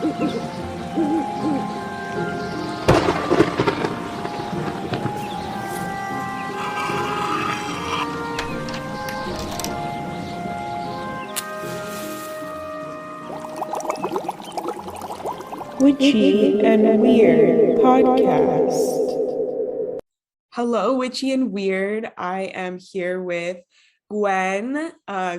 Witchy and Weird podcast. Hello, Witchy and Weird. I am here with Gwen.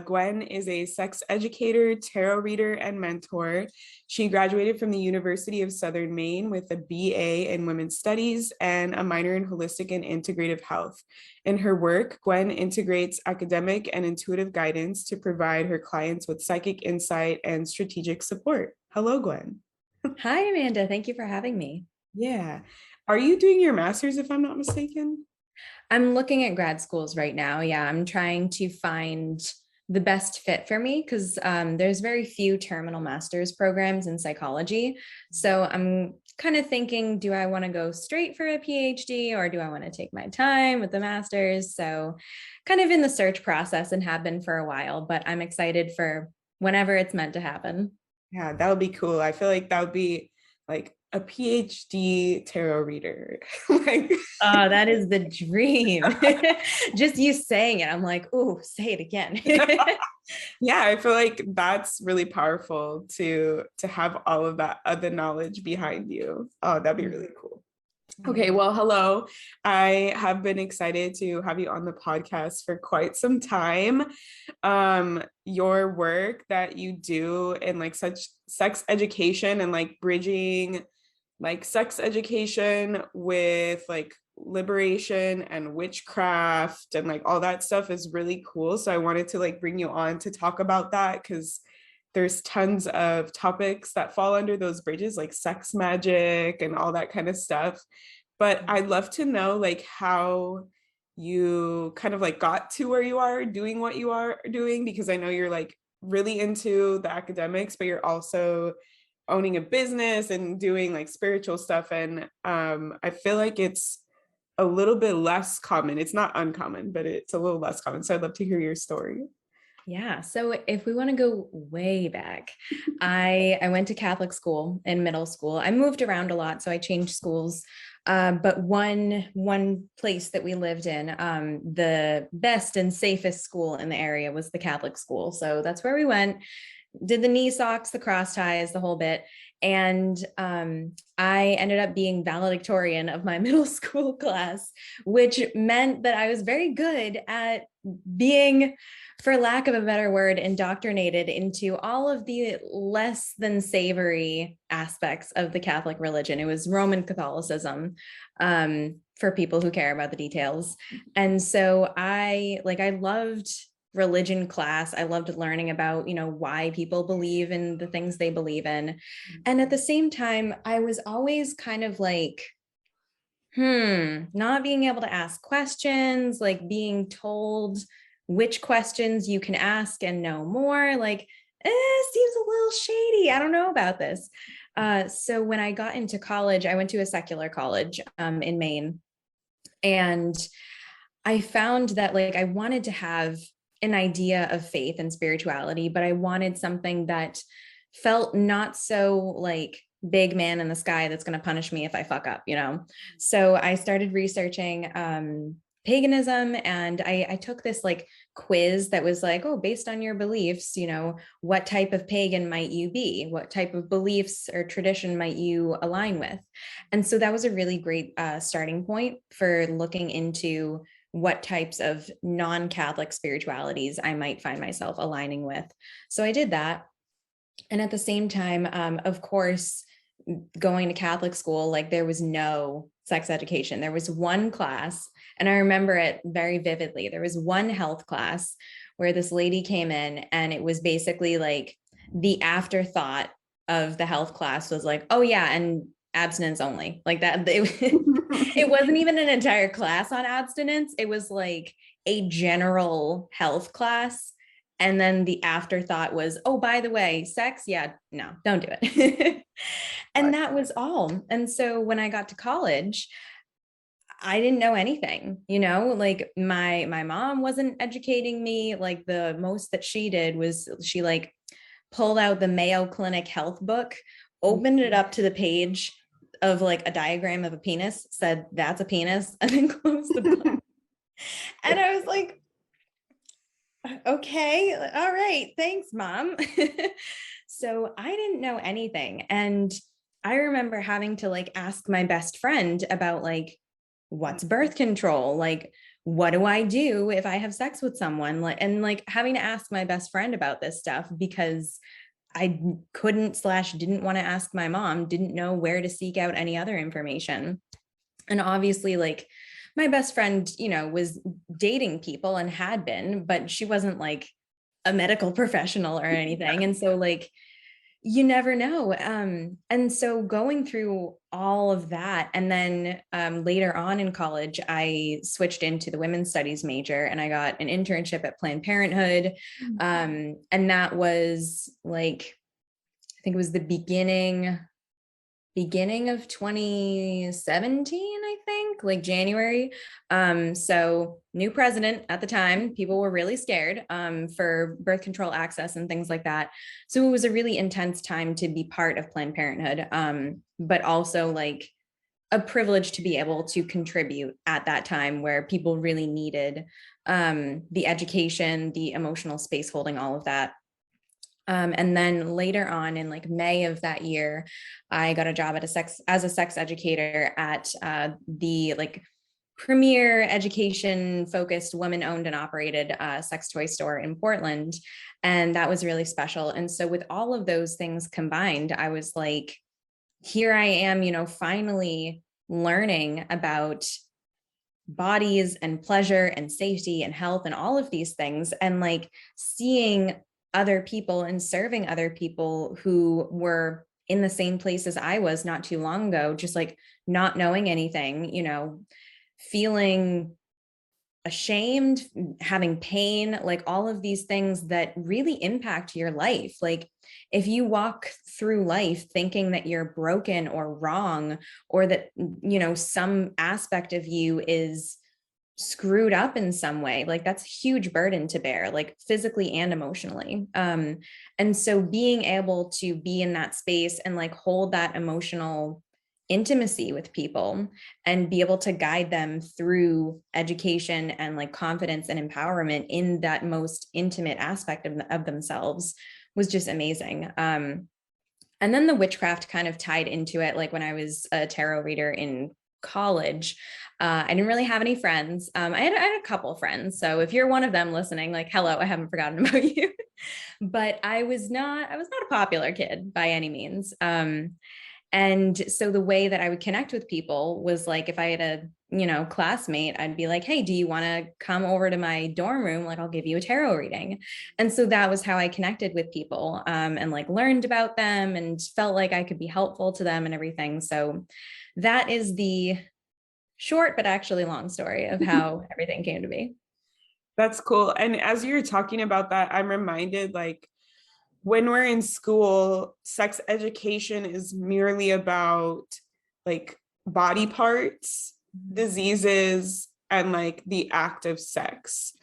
Gwen is a sex educator, tarot reader, and mentor. She graduated from the University of Southern Maine with a BA in Women's Studies and a minor in Holistic and Integrative Health. In her work, Gwen integrates academic and intuitive guidance to provide her clients with psychic insight and strategic support. Hello, Gwen. Hi, Amanda. Thank you for having me. Yeah. Are you doing your master's, if I'm not mistaken? I'm looking at grad schools right now. Yeah, I'm trying to find the best fit for me because there's very few terminal master's programs in psychology. So I'm kind of thinking, do I want to go straight for a PhD or do I want to take my time with the master's? So kind of in the search process and have been for a while, but I'm excited for whenever it's meant to happen. Yeah, that would be cool. I feel like that would be like a PhD tarot reader. like, Oh, that is the dream. Just you saying it, I'm like, oh, say it again. yeah, I feel like that's really powerful to have all of that other knowledge behind you. Oh, that'd be really cool. Okay, well, hello. I have been excited to have you on the podcast for quite some time. Your work that you do in like such sex education and like bridging like sex education with like liberation and witchcraft and like all that stuff is really cool. So I wanted to like bring you on to talk about that because there's tons of topics that fall under those bridges, like sex magic and all that kind of stuff. But I'd love to know like how you kind of like got to where you are doing what you are doing, because I know you're like really into the academics, but you're also owning a business and doing like spiritual stuff. And I feel like it's a little bit less common. It's not uncommon, but it's a little less common. So I'd love to hear your story. Yeah. So if we want to go way back, I went to Catholic school in middle school. I moved around a lot, so I changed schools. But one place that we lived in, the best and safest school in the area was the Catholic school. So that's where we went, did the knee socks, the cross ties, the whole bit. And I ended up being valedictorian of my middle school class, which meant that I was very good at being, for lack of a better word, indoctrinated into all of the less than savory aspects of the Catholic religion. It was Roman Catholicism, for people who care about the details. And so I loved religion class. I loved learning about, why people believe in the things they believe in. And at the same time, I was always kind of like, not being able to ask questions, like being told which questions you can ask and know more, like, seems a little shady. I don't know about this. So when I got into college, I went to a secular college in Maine. And I found that like I wanted to have an idea of faith and spirituality, but I wanted something that felt not so like big man in the sky that's going to punish me if I fuck up, So I started researching paganism, and I took this like quiz that was like, oh, based on your beliefs, what type of pagan might you be? What type of beliefs or tradition might you align with? And so that was a really great starting point for looking into what types of non-Catholic spiritualities I might find myself aligning with. So I did that. And at the same time, of course, going to Catholic school, like there was no sex education. There was one class, and I remember it very vividly. There was one health class where this lady came in, and it was basically like the afterthought of the health class was like, oh yeah, and abstinence only, like that. It wasn't even an entire class on abstinence. It was like a general health class. And then the afterthought was, oh, by the way, sex, yeah, no, don't do it. And that was all. And so when I got to college, I didn't know anything, like my mom wasn't educating me. Like the most that she did was she like pulled out the Mayo Clinic health book, opened it up to the page of like a diagram of a penis, said that's a penis, and then closed the book. And I was like, okay, all right, thanks, Mom. So I didn't know anything. And I remember having to like ask my best friend about like, what's birth control? Like, what do I do if I have sex with someone? Like, and like having to ask my best friend about this stuff because I couldn't/didn't want to ask my mom, didn't know where to seek out any other information. And obviously, like, my best friend, you know, was dating people and had been, but she wasn't like a medical professional or anything. And so like, you never know. And so going through all of that, and then later on in college, I switched into the women's studies major and I got an internship at Planned Parenthood. And that was like, I think it was the beginning of 2017, I think, like January. So new president at the time, people were really scared for birth control access and things like that. So it was a really intense time to be part of Planned Parenthood, but also like a privilege to be able to contribute at that time where people really needed the education, the emotional space holding, all of that. And then later on in like May of that year, I got a job at as a sex educator at the like premier education focused woman owned and operated sex toy store in Portland. And that was really special. And so with all of those things combined, I was like, here I am, you know, finally learning about bodies and pleasure and safety and health and all of these things, and like seeing other people and serving other people who were in the same place as I was not too long ago, just like not knowing anything, you know, feeling ashamed, having pain, like all of these things that really impact your life. Like if you walk through life thinking that you're broken or wrong, or that, you know, some aspect of you is screwed up in some way, like that's a huge burden to bear, like physically and emotionally. And so being able to be in that space and like hold that emotional intimacy with people and be able to guide them through education and like confidence and empowerment in that most intimate aspect of themselves was just amazing. And then the witchcraft kind of tied into it. Like when I was a tarot reader in college, I didn't really have any friends. I had a couple friends. So if you're one of them listening, like, hello, I haven't forgotten about you. But I was not a popular kid by any means. And so the way that I would connect with people was like, if I had a, you know, classmate, I'd be like, hey, do you want to come over to my dorm room? Like, I'll give you a tarot reading. And so that was how I connected with people, and like learned about them and felt like I could be helpful to them and everything. So that is the short, but actually long story of how everything came to be. That's cool. And as you're talking about that, I'm reminded like when we're in school, sex education is merely about like body parts, diseases, and like the act of sex.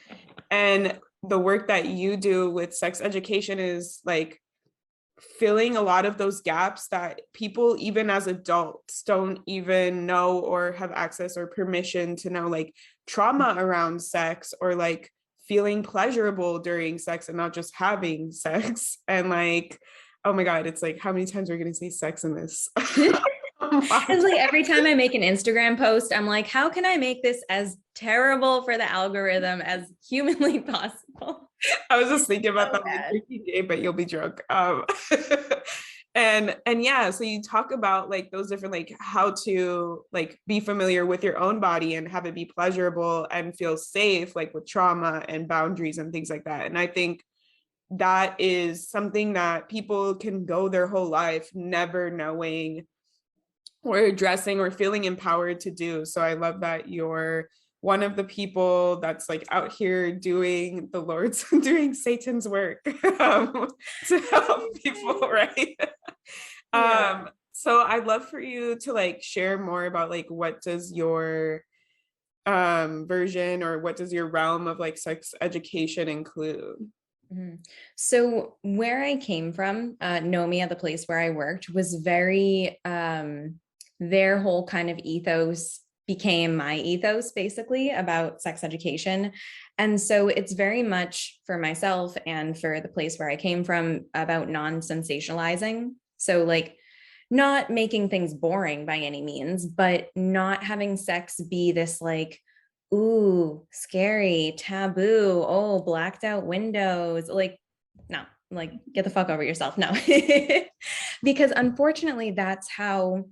And the work that you do with sex education is like filling a lot of those gaps that people, even as adults, don't even know or have access or permission to know, like trauma around sex, or like feeling pleasurable during sex and not just having sex. And like, oh my God, it's like, how many times are we going to say sex in this? It's like every time I make an Instagram post, I'm like, how can I make this as terrible for the algorithm as humanly possible? I was just thinking about So that, like, day, but you'll be drunk. And yeah, so you talk about like those different, like how to like be familiar with your own body and have it be pleasurable and feel safe, like with trauma and boundaries and things like that. And I think that is something that people can go their whole life never knowing or addressing or feeling empowered to do. So I love that you're one of the people that's like out here doing the Lord's, doing Satan's work to help people, right? Yeah. So I'd love for you to like share more about like what does your version or what does your realm of like sex education include? So where I came from, Nomia, the place where I worked, was very, their whole kind of ethos became my ethos, basically, about sex education. And so it's very much for myself and for the place where I came from about non-sensationalizing. So like not making things boring by any means, but not having sex be this like, ooh, scary, taboo, oh, blacked out windows. Like, no, like get the fuck over yourself. No. Because unfortunately, that's how,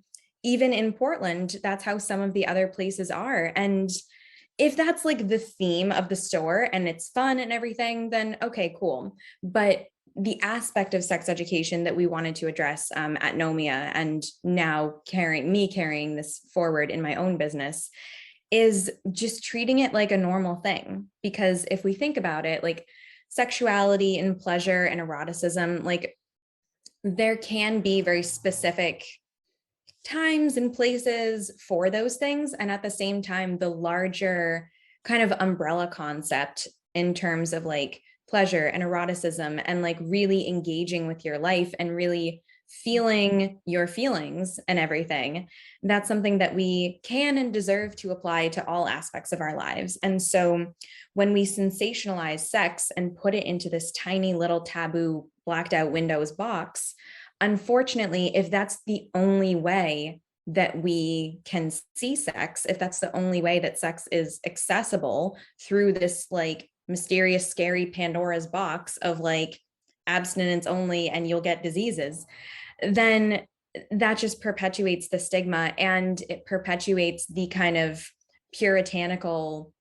even in Portland, that's how some of the other places are. And if that's like the theme of the store and it's fun and everything, then okay, cool. But the aspect of sex education that we wanted to address at Nomia, and now carrying this forward in my own business, is just treating it like a normal thing. Because if we think about it, like sexuality and pleasure and eroticism, like there can be very specific times and places for those things. And at the same time, the larger kind of umbrella concept in terms of like pleasure and eroticism and like really engaging with your life and really feeling your feelings and everything, that's something that we can and deserve to apply to all aspects of our lives. And so when we sensationalize sex and put it into this tiny little taboo blacked out windows box, unfortunately, if that's the only way that we can see sex, if that's the only way that sex is accessible through this like mysterious, scary Pandora's box of like abstinence only and you'll get diseases, then that just perpetuates the stigma and it perpetuates the kind of puritanical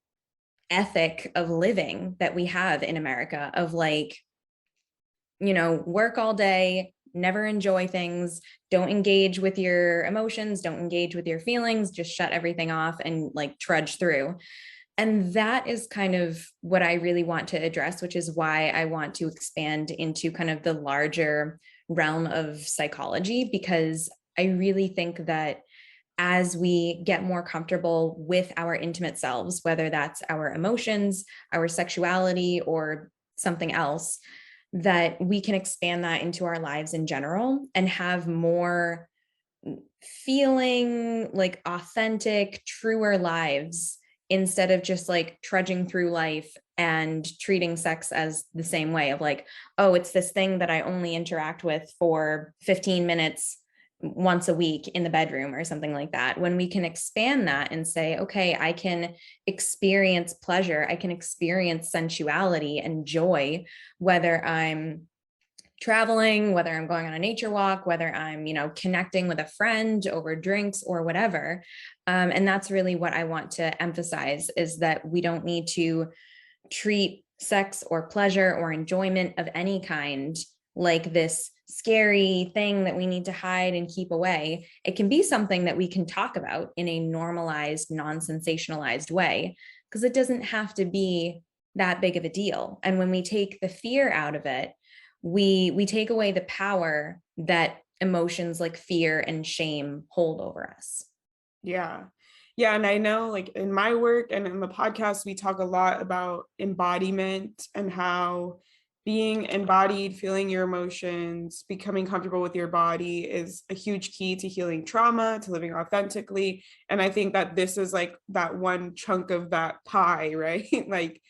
ethic of living that we have in America of like, you know, work all day, never enjoy things, don't engage with your emotions, don't engage with your feelings, just shut everything off and like trudge through. And that is kind of what I really want to address, which is why I want to expand into kind of the larger realm of psychology, because I really think that as we get more comfortable with our intimate selves, whether that's our emotions, our sexuality, or something else, that we can expand that into our lives in general and have more feeling like authentic, truer lives instead of just like trudging through life and treating sex as the same way of like, oh, it's this thing that I only interact with for 15 minutes once a week in the bedroom or something like that. When we can expand that and say, okay, I can experience pleasure, I can experience sensuality and joy, whether I'm traveling, whether I'm going on a nature walk, whether I'm, you know, connecting with a friend over drinks or whatever. And that's really what I want to emphasize, is that we don't need to treat sex or pleasure or enjoyment of any kind like this scary thing that we need to hide and keep away. It can be something that we can talk about in a normalized, non-sensationalized way, because it doesn't have to be that big of a deal. And when we take the fear out of it, we take away the power that emotions like fear and shame hold over us. Yeah. Yeah. And I know like in my work and in the podcast, we talk a lot about embodiment and how being embodied, feeling your emotions, becoming comfortable with your body is a huge key to healing trauma, to living authentically. And I think that this is like that one chunk of that pie, right? Like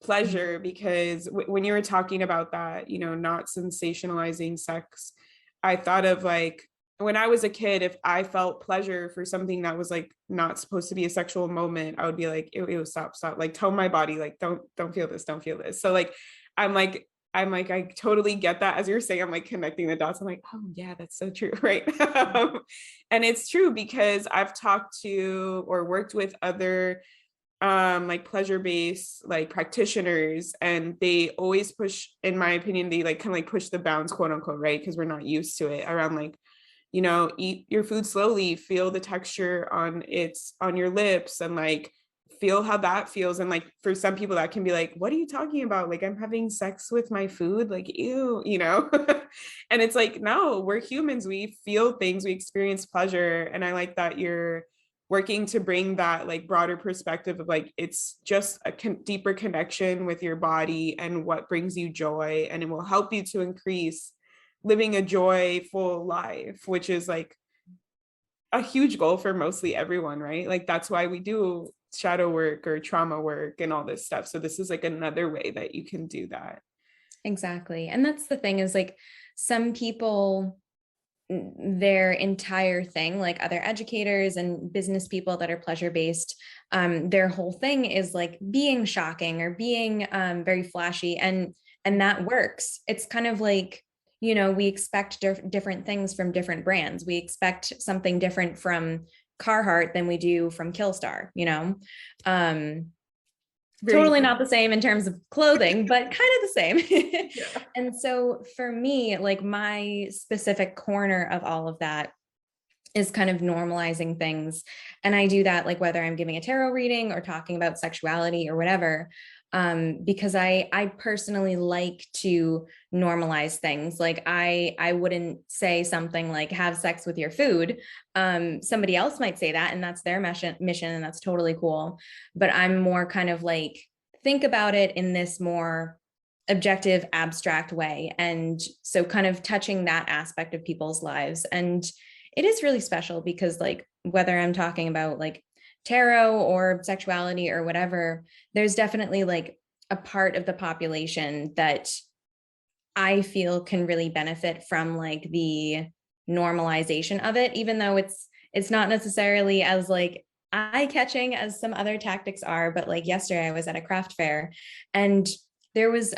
pleasure, because when you were talking about that, you know, not sensationalizing sex, I thought of like, when I was a kid, if I felt pleasure for something that was like not supposed to be a sexual moment, I would be like, ew, stop, like tell my body, like, don't feel this, don't feel this. So like, I'm like, I totally get that. As you're saying, I'm like connecting the dots. I'm like, oh yeah, that's so true. Right. And it's true because I've talked to or worked with other like pleasure-based like practitioners, and they always push, in my opinion, they like kind of like push the bounds, quote unquote, right? Because we're not used to it, around like, you know, eat your food slowly, feel the texture on your lips, and like feel how that feels. And like for some people that can be like, what are you talking about? Like I'm having sex with my food, like ew, you know. And it's like, no, we're humans, we feel things, we experience pleasure. And I like that you're working to bring that like broader perspective of like, it's just a deeper connection with your body and what brings you joy. And it will help you to increase living a joyful life, which is like a huge goal for mostly everyone, right? Like that's why we do shadow work or trauma work and all this stuff. So this is like another way that you can do that. Exactly. And that's the thing is like some people, their entire thing, like other educators and business people that are pleasure-based, their whole thing is like being shocking or being very flashy, and that works. It's kind of like, you know, we expect different things from different brands. We expect something different from Carhartt than we do from Killstar, you know. Totally not the same in terms of clothing, but kind of the same. Yeah. And so for me, like my specific corner of all of that is kind of normalizing things. And I do that like whether I'm giving a tarot reading or talking about sexuality or whatever, because I personally like to normalize things. Like I wouldn't say something like have sex with your food. Somebody else might say that, and that's their mission, and that's totally cool. But I'm more kind of like, think about it in this more objective, abstract way. And so kind of touching that aspect of people's lives. And it is really special because like, whether I'm talking about like tarot or sexuality or whatever, there's definitely like a part of the population that I feel can really benefit from like the normalization of it, even though it's not necessarily as like eye-catching as some other tactics are. But like yesterday I was at a craft fair and there was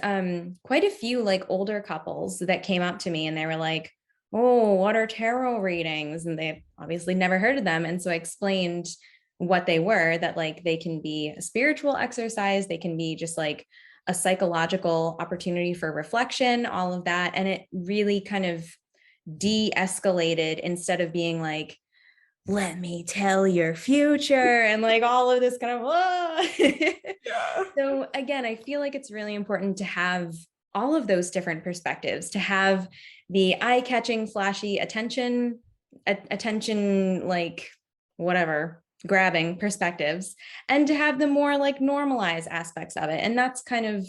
quite a few like older couples that came up to me and they were like, oh, what are tarot readings? And they obviously never heard of them. And so I explained what they were, that like they can be a spiritual exercise, they can be just like a psychological opportunity for reflection, all of that. And it really kind of de-escalated instead of being like, let me tell your future and like all of this kind of yeah. So again, I feel like it's really important to have all of those different perspectives, to have the eye-catching, flashy attention, like whatever, grabbing perspectives, and to have the more like normalized aspects of it. And that's kind of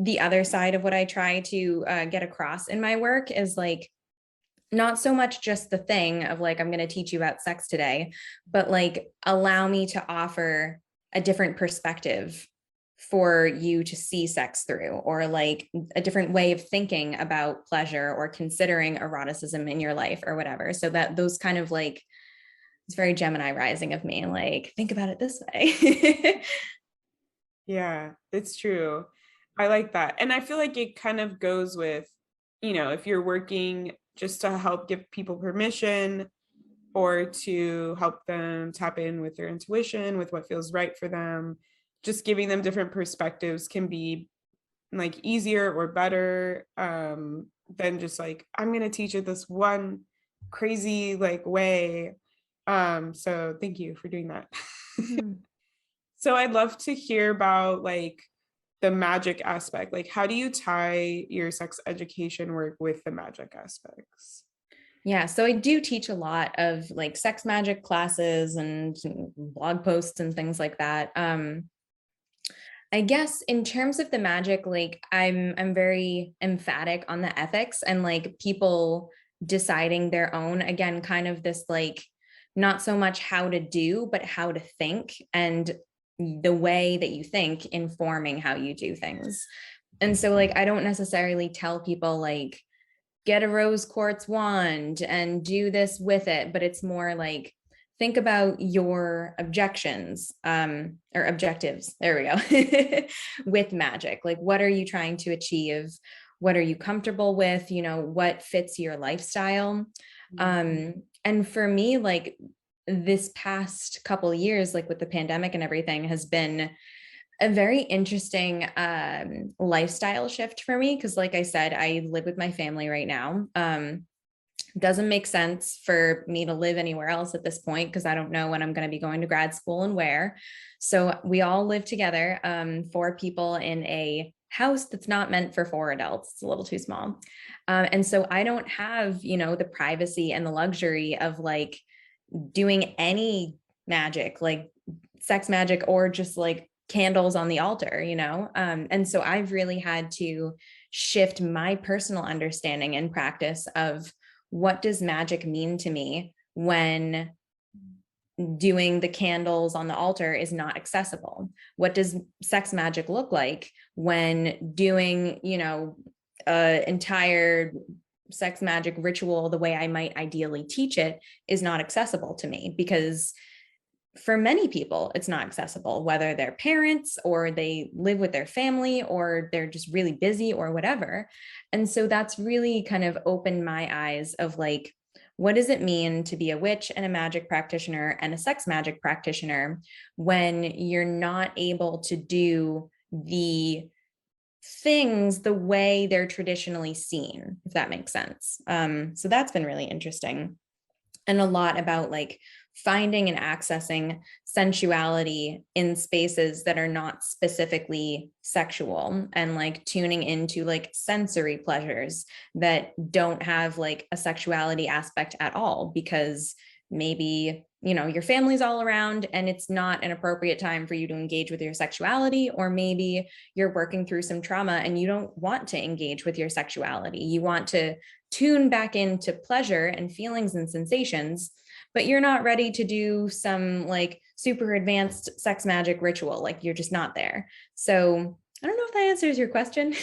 the other side of what I try to get across in my work, is like, not so much just the thing of like, I'm going to teach you about sex today, but like, allow me to offer a different perspective for you to see sex through, or like a different way of thinking about pleasure or considering eroticism in your life or whatever. So that those kind of like, it's very Gemini rising of me, like, think about it this way. Yeah, it's true. I like that. And I feel like it kind of goes with, you know, if you're working just to help give people permission or to help them tap in with their intuition, with what feels right for them, just giving them different perspectives can be like easier or better than just like, I'm going to teach it this one crazy like way. So thank you for doing that. Mm-hmm. So I'd love to hear about like the magic aspect. Like, how do you tie your sex education work with the magic aspects? Yeah, so I do teach a lot of like sex magic classes and blog posts and things like that. I guess in terms of the magic, like I'm very emphatic on the ethics and like people deciding their own, again, kind of this like, not so much how to do, but how to think, and the way that you think informing how you do things. And so like, I don't necessarily tell people like, get a rose quartz wand and do this with it, but it's more like, think about your objections or objectives. There we go. With magic. Like, what are you trying to achieve? What are you comfortable with? You know, what fits your lifestyle? Mm-hmm. And for me, like this past couple of years, like with the pandemic and everything, has been a very interesting lifestyle shift for me. Cause like I said, I live with my family right now. Doesn't make sense for me to live anywhere else at this point, because I don't know when I'm going to be going to grad school and where. So we all live together, 4 people in a house that's not meant for 4 adults. It's a little too small. And so I don't have, you know, the privacy and the luxury of like doing any magic, like sex magic, or just like candles on the altar, you know? And so I've really had to shift my personal understanding and practice of what does magic mean to me when doing the candles on the altar is not accessible? What does sex magic look like when doing, you know, an entire sex magic ritual the way I might ideally teach it is not accessible to me? Because for many people, it's not accessible, whether they're parents or they live with their family or they're just really busy or whatever. And so that's really kind of opened my eyes of like, what does it mean to be a witch and a magic practitioner and a sex magic practitioner when you're not able to do the things the way they're traditionally seen, if that makes sense. So that's been really interesting. And a lot about like finding and accessing sensuality in spaces that are not specifically sexual, and like tuning into like sensory pleasures that don't have like a sexuality aspect at all, because maybe, you know, your family's all around and it's not an appropriate time for you to engage with your sexuality, or maybe you're working through some trauma and you don't want to engage with your sexuality. You want to tune back into pleasure and feelings and sensations, but you're not ready to do some like super advanced sex magic ritual. Like you're just not there. So I don't know if that answers your question.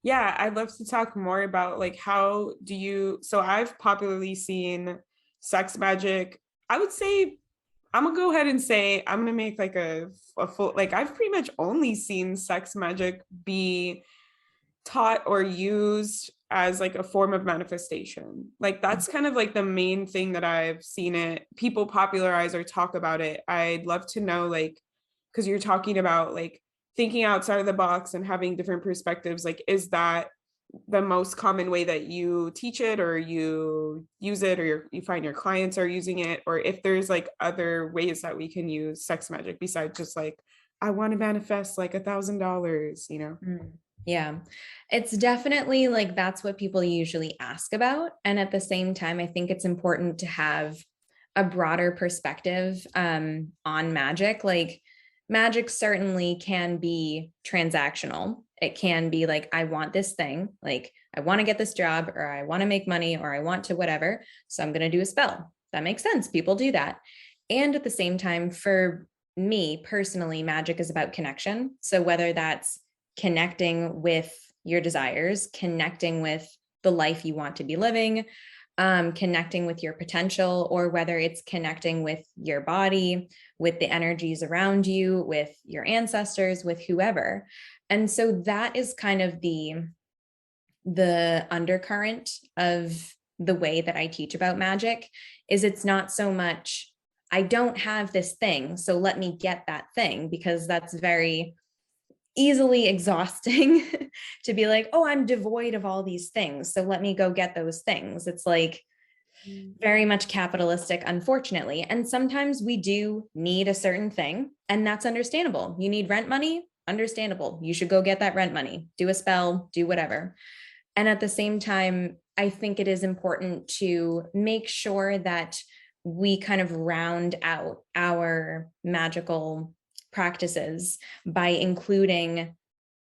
Yeah, I'd love to talk more about like how do you, so I've popularly seen sex magic. I would say I'm gonna go ahead and say I'm gonna make like a full, like I've pretty much only seen sex magic be taught or used as like a form of manifestation. Like that's kind of like the main thing that I've seen it people popularize or talk about it. I'd love to know, like, because you're talking about like thinking outside of the box and having different perspectives, like is that the most common way that you teach it or you use it, or you find your clients are using it, or if there's like other ways that we can use sex magic besides just like I want to manifest like $1,000, you know? Yeah, it's definitely like that's what people usually ask about. And at the same time, I think it's important to have a broader perspective on magic. Like magic certainly can be transactional. It can be like, I want this thing, like I want to get this job, or I want to make money, or I want to whatever. So I'm going to do a spell. That makes sense. People do that. And at the same time, for me personally, magic is about connection. So whether that's connecting with your desires, connecting with the life you want to be living, connecting with your potential, or whether it's connecting with your body, with the energies around you, with your ancestors, with whoever. And so that is kind of the undercurrent of the way that I teach about magic. Is it's not so much, I don't have this thing, so let me get that thing, because that's very easily exhausting to be like, oh, I'm devoid of all these things, so let me go get those things. It's like very much capitalistic, unfortunately. And sometimes we do need a certain thing, and that's understandable. You need rent money, understandable. You should go get that rent money, do a spell, do whatever. And at the same time, I think it is important to make sure that we kind of round out our magical practices by including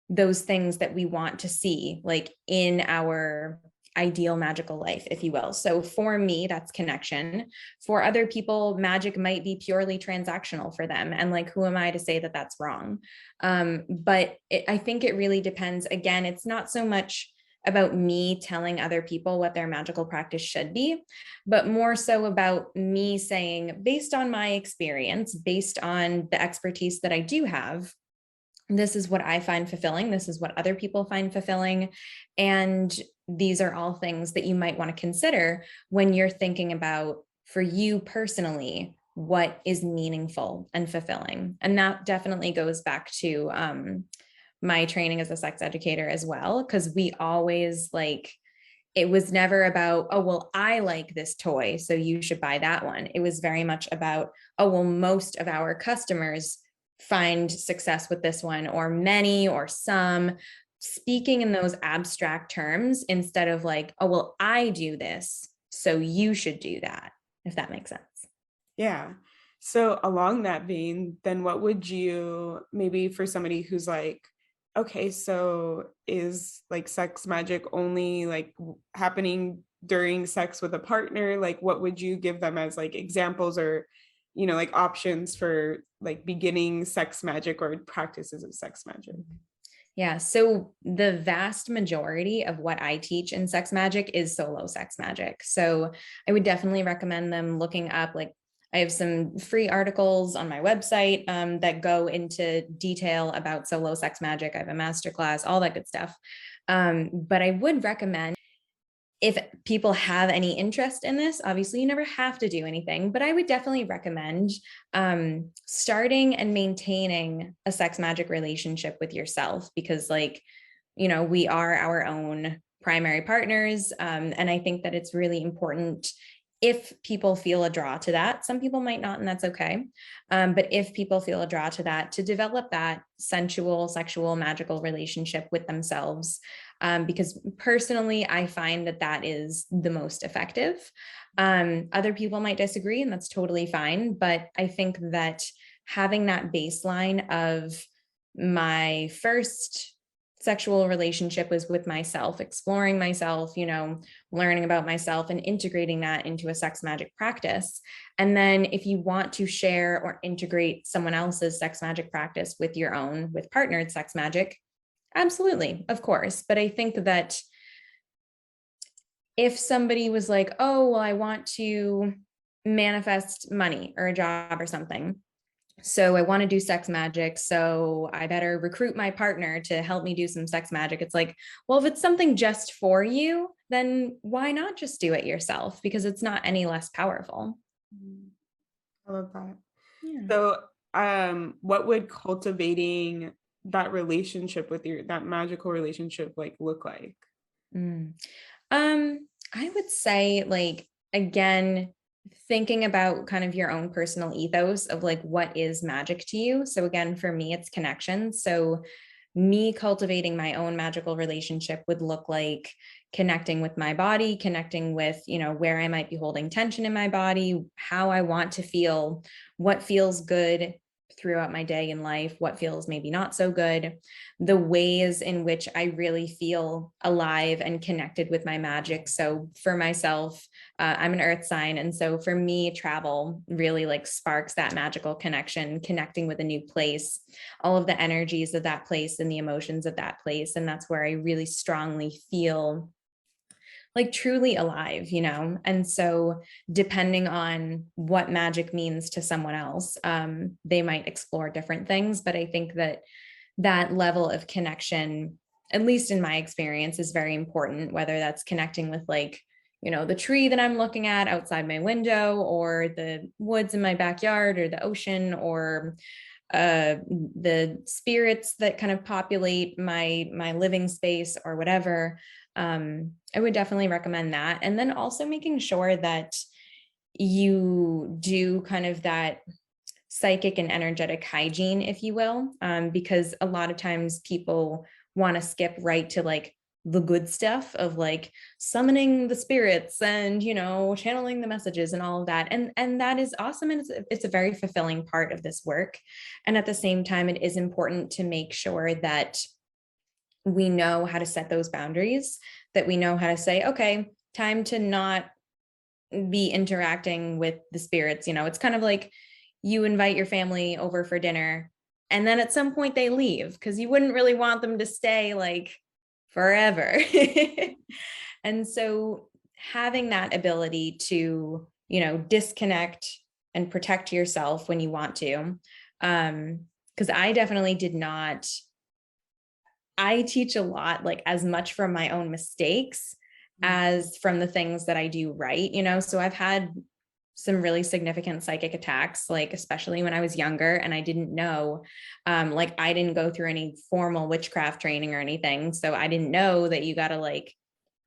those things that we want to see, like in our ideal magical life, if you will. So for me, that's connection. For other people, magic might be purely transactional for them. And like, who am I to say that that's wrong? But I think it really depends. Again, it's not so much about me telling other people what their magical practice should be, but more so about me saying, based on my experience, based on the expertise that I do have, this is what I find fulfilling. This is what other people find fulfilling. And these are all things that you might want to consider when you're thinking about, for you personally, what is meaningful and fulfilling. And that definitely goes back to my training as a sex educator as well, because we always like, it was never about, oh, well, I like this toy, so you should buy that one. It was very much about, oh, well, most of our customers find success with this one, or many, or some, speaking in those abstract terms instead of like, oh, well, I do this, so you should do that. if that makes sense. Yeah. So along that vein, then what would you, maybe for somebody who's like, okay, so is like sex magic only like happening during sex with a partner? Like what would you give them as like examples or, like options for like beginning sex magic or practices of sex magic? Yeah. So the vast majority of what I teach in sex magic is solo sex magic. So I would definitely recommend them looking up, like, I have some free articles on my website that go into detail about solo sex magic. I have a masterclass, all that good stuff. But I would recommend, if people have any interest in this, obviously you never have to do anything, but I would definitely recommend starting and maintaining a sex magic relationship with yourself, because we are our own primary partners. And I think that it's really important, if people feel a draw to that. Some people might not, and that's okay. But if people feel a draw to that, to develop that sensual, sexual, magical relationship with themselves. Because personally, I find that that is the most effective. Other people might disagree, and that's totally fine. But I think that having that baseline of, my first sexual relationship was with myself, exploring myself, learning about myself and integrating that into a sex magic practice. And then if you want to share or integrate someone else's sex magic practice with your own, with partnered sex magic, absolutely, of course. But I think that if somebody was like, oh, well, I want to manifest money or a job or something, so I want to do sex magic, so I better recruit my partner to help me do some sex magic. It's like, well, if it's something just for you, then why not just do it yourself? Because it's not any less powerful. I love that. Yeah. So, what would cultivating that relationship with that magical relationship look like? I would say, again, thinking about kind of your own personal ethos of what is magic to you. So again, for me, it's connection. So me cultivating my own magical relationship would look like connecting with my body, connecting with, where I might be holding tension in my body, how I want to feel, what feels good throughout my day in life, what feels maybe not so good, the ways in which I really feel alive and connected with my magic. So for myself, I'm an earth sign. And so for me, travel really sparks that magical connection, connecting with a new place, all of the energies of that place and the emotions of that place. And that's where I really strongly feel truly alive, And so depending on what magic means to someone else, they might explore different things. But I think that that level of connection, at least in my experience, is very important, whether that's connecting with the tree that I'm looking at outside my window, or the woods in my backyard, or the ocean, or the spirits that kind of populate my living space, or whatever. I would definitely recommend that. And then also making sure that you do kind of that psychic and energetic hygiene, if you will, because a lot of times people want to skip right to the good stuff of summoning the spirits and channeling the messages and all of that, and that is awesome, and it's a very fulfilling part of this work. And at the same time, it is important to make sure that we know how to set those boundaries, that we know how to say, okay, time to not be interacting with the spirits. It's kind of like you invite your family over for dinner, and then at some point they leave, because you wouldn't really want them to stay forever. And so having that ability to, disconnect and protect yourself when you want to, because I definitely did not. I teach a lot, as much from my own mistakes as from the things that I do right, so I've had some really significant psychic attacks, especially when I was younger, and I didn't know, I didn't go through any formal witchcraft training or anything. So I didn't know that you got to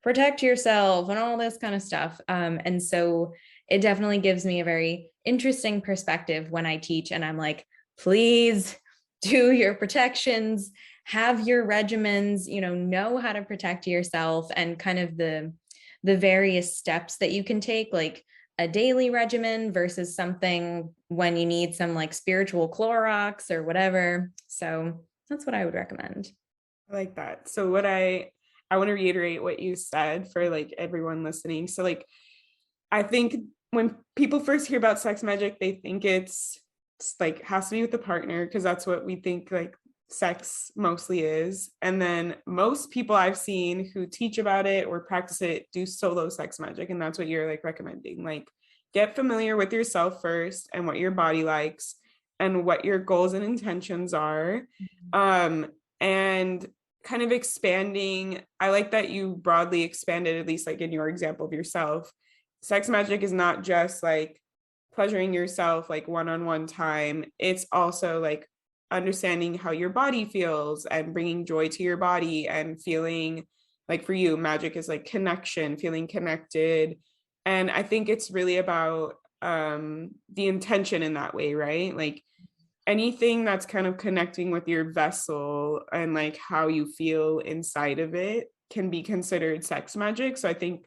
protect yourself and all this kind of stuff. And so it definitely gives me a very interesting perspective when I teach, and I'm like, please do your protections, have your regimens, know how to protect yourself, and kind of the various steps that you can take, a daily regimen versus something when you need some like spiritual Clorox or whatever. So that's what I would recommend. I like that. So what I want to reiterate what you said for like everyone listening. So like, I think when people first hear about sex magic, they think it's like has to be with the partner, because that's what we think like sex mostly is. And then most people I've seen who teach about it or practice it do solo sex magic. And that's what you're like recommending. Like, get familiar with yourself first and what your body likes and what your goals and intentions are. And kind of expanding. I like that you broadly expanded, at least like in your example of yourself. Sex magic is not just like pleasuring yourself like one-on-one time. It's also like understanding how your body feels and bringing joy to your body and feeling like, for you, magic is like connection, feeling connected. And I think it's really about the intention in that way, right? Like anything that's kind of connecting with your vessel and like how you feel inside of it can be considered sex magic. So I think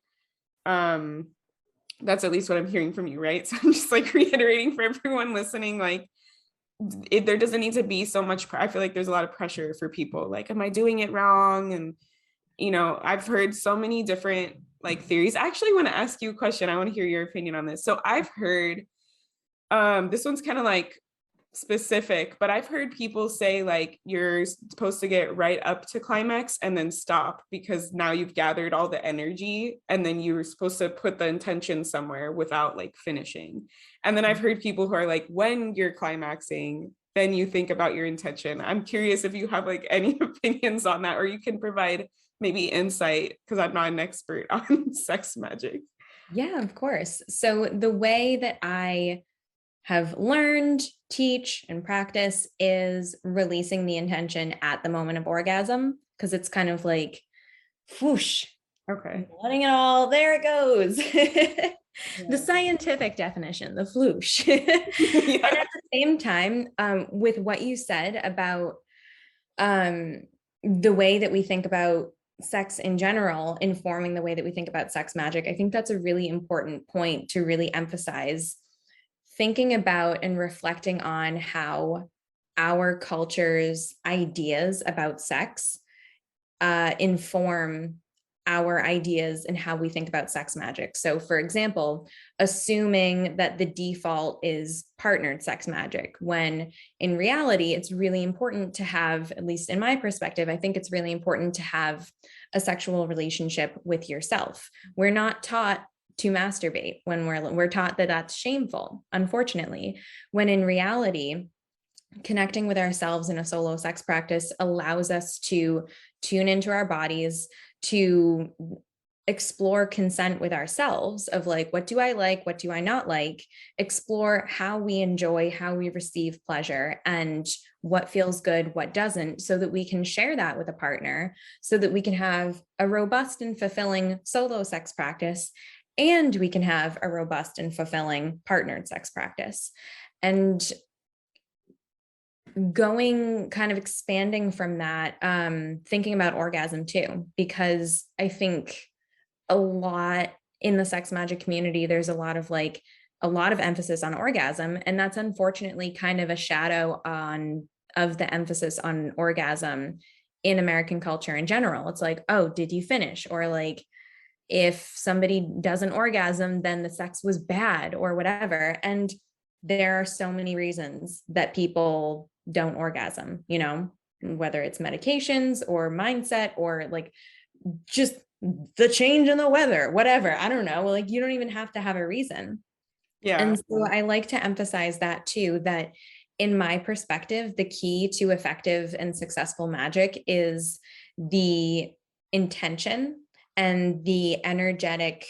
that's at least what I'm hearing from you, right? So I'm just like reiterating for everyone listening, like there doesn't need to be so much. I feel like there's a lot of pressure for people. Like, am I doing it wrong? And, you know, I've heard so many different like theories. I actually want to ask you a question. I want to hear your opinion on this. So I've heard, this one's kind of like specific, but I've heard people say like you're supposed to get right up to climax and then stop, because now you've gathered all the energy and then you were supposed to put the intention somewhere without like finishing. And then I've heard people who are like, when you're climaxing, then you think about your intention. I'm curious if you have like any opinions on that, or you can provide maybe insight, because I'm not an expert on sex magic. Yeah, of course. So the way that I have learned, teach, and practice is releasing the intention at the moment of orgasm, because it's kind of like whoosh. Okay. Letting it all, there it goes. The scientific definition, the floosh. And at the same time, with what you said about the way that we think about sex in general, informing the way that we think about sex magic, I think that's a really important point to really emphasize. Thinking about and reflecting on how our culture's ideas about sex inform our ideas and how we think about sex magic. So, for example, assuming that the default is partnered sex magic, when in reality, it's really important to have, at least in my perspective, I think it's really important to have a sexual relationship with yourself. We're not taught to masturbate when we're taught that that's shameful, unfortunately, when in reality, connecting with ourselves in a solo sex practice allows us to tune into our bodies, to explore consent with ourselves of like, what do I like? What do I not like? Explore how we enjoy, how we receive pleasure, and what feels good, what doesn't, so that we can share that with a partner, so that we can have a robust and fulfilling solo sex practice, and we can have a robust and fulfilling partnered sex practice. And going kind of expanding from that, thinking about orgasm too, because I think a lot in the sex magic community, there's a lot of emphasis on orgasm. And that's unfortunately kind of a shadow of the emphasis on orgasm in American culture in general. It's like, oh, did you finish? Or like, if somebody doesn't orgasm, then the sex was bad or whatever. And there are so many reasons that people don't orgasm, you know, whether it's medications or mindset or like just the change in the weather, whatever. I don't know. Like, you don't even have to have a reason. Yeah. And so I like to emphasize that too, that in my perspective, the key to effective and successful magic is the intention and the energetic,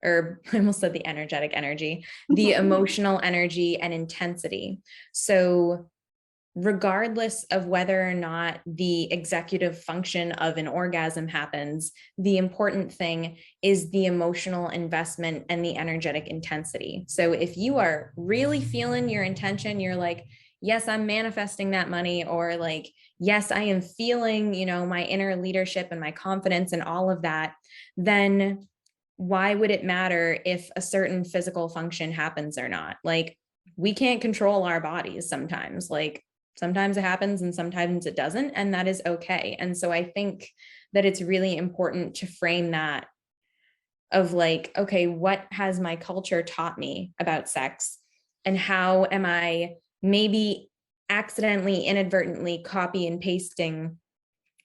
or I almost said the energetic energy, the emotional energy and intensity. So regardless of whether or not the executive function of an orgasm happens, the important thing is the emotional investment and the energetic intensity. So if you are really feeling your intention, you're like, yes, I'm manifesting that money, or like, yes, I am feeling, you know, my inner leadership and my confidence and all of that, then why would it matter if a certain physical function happens or not? Like, we can't control our bodies sometimes. Like, sometimes it happens and sometimes it doesn't, and that is okay. And so I think that it's really important to frame that of like, okay, what has my culture taught me about sex? And how am I maybe accidentally, inadvertently copy and pasting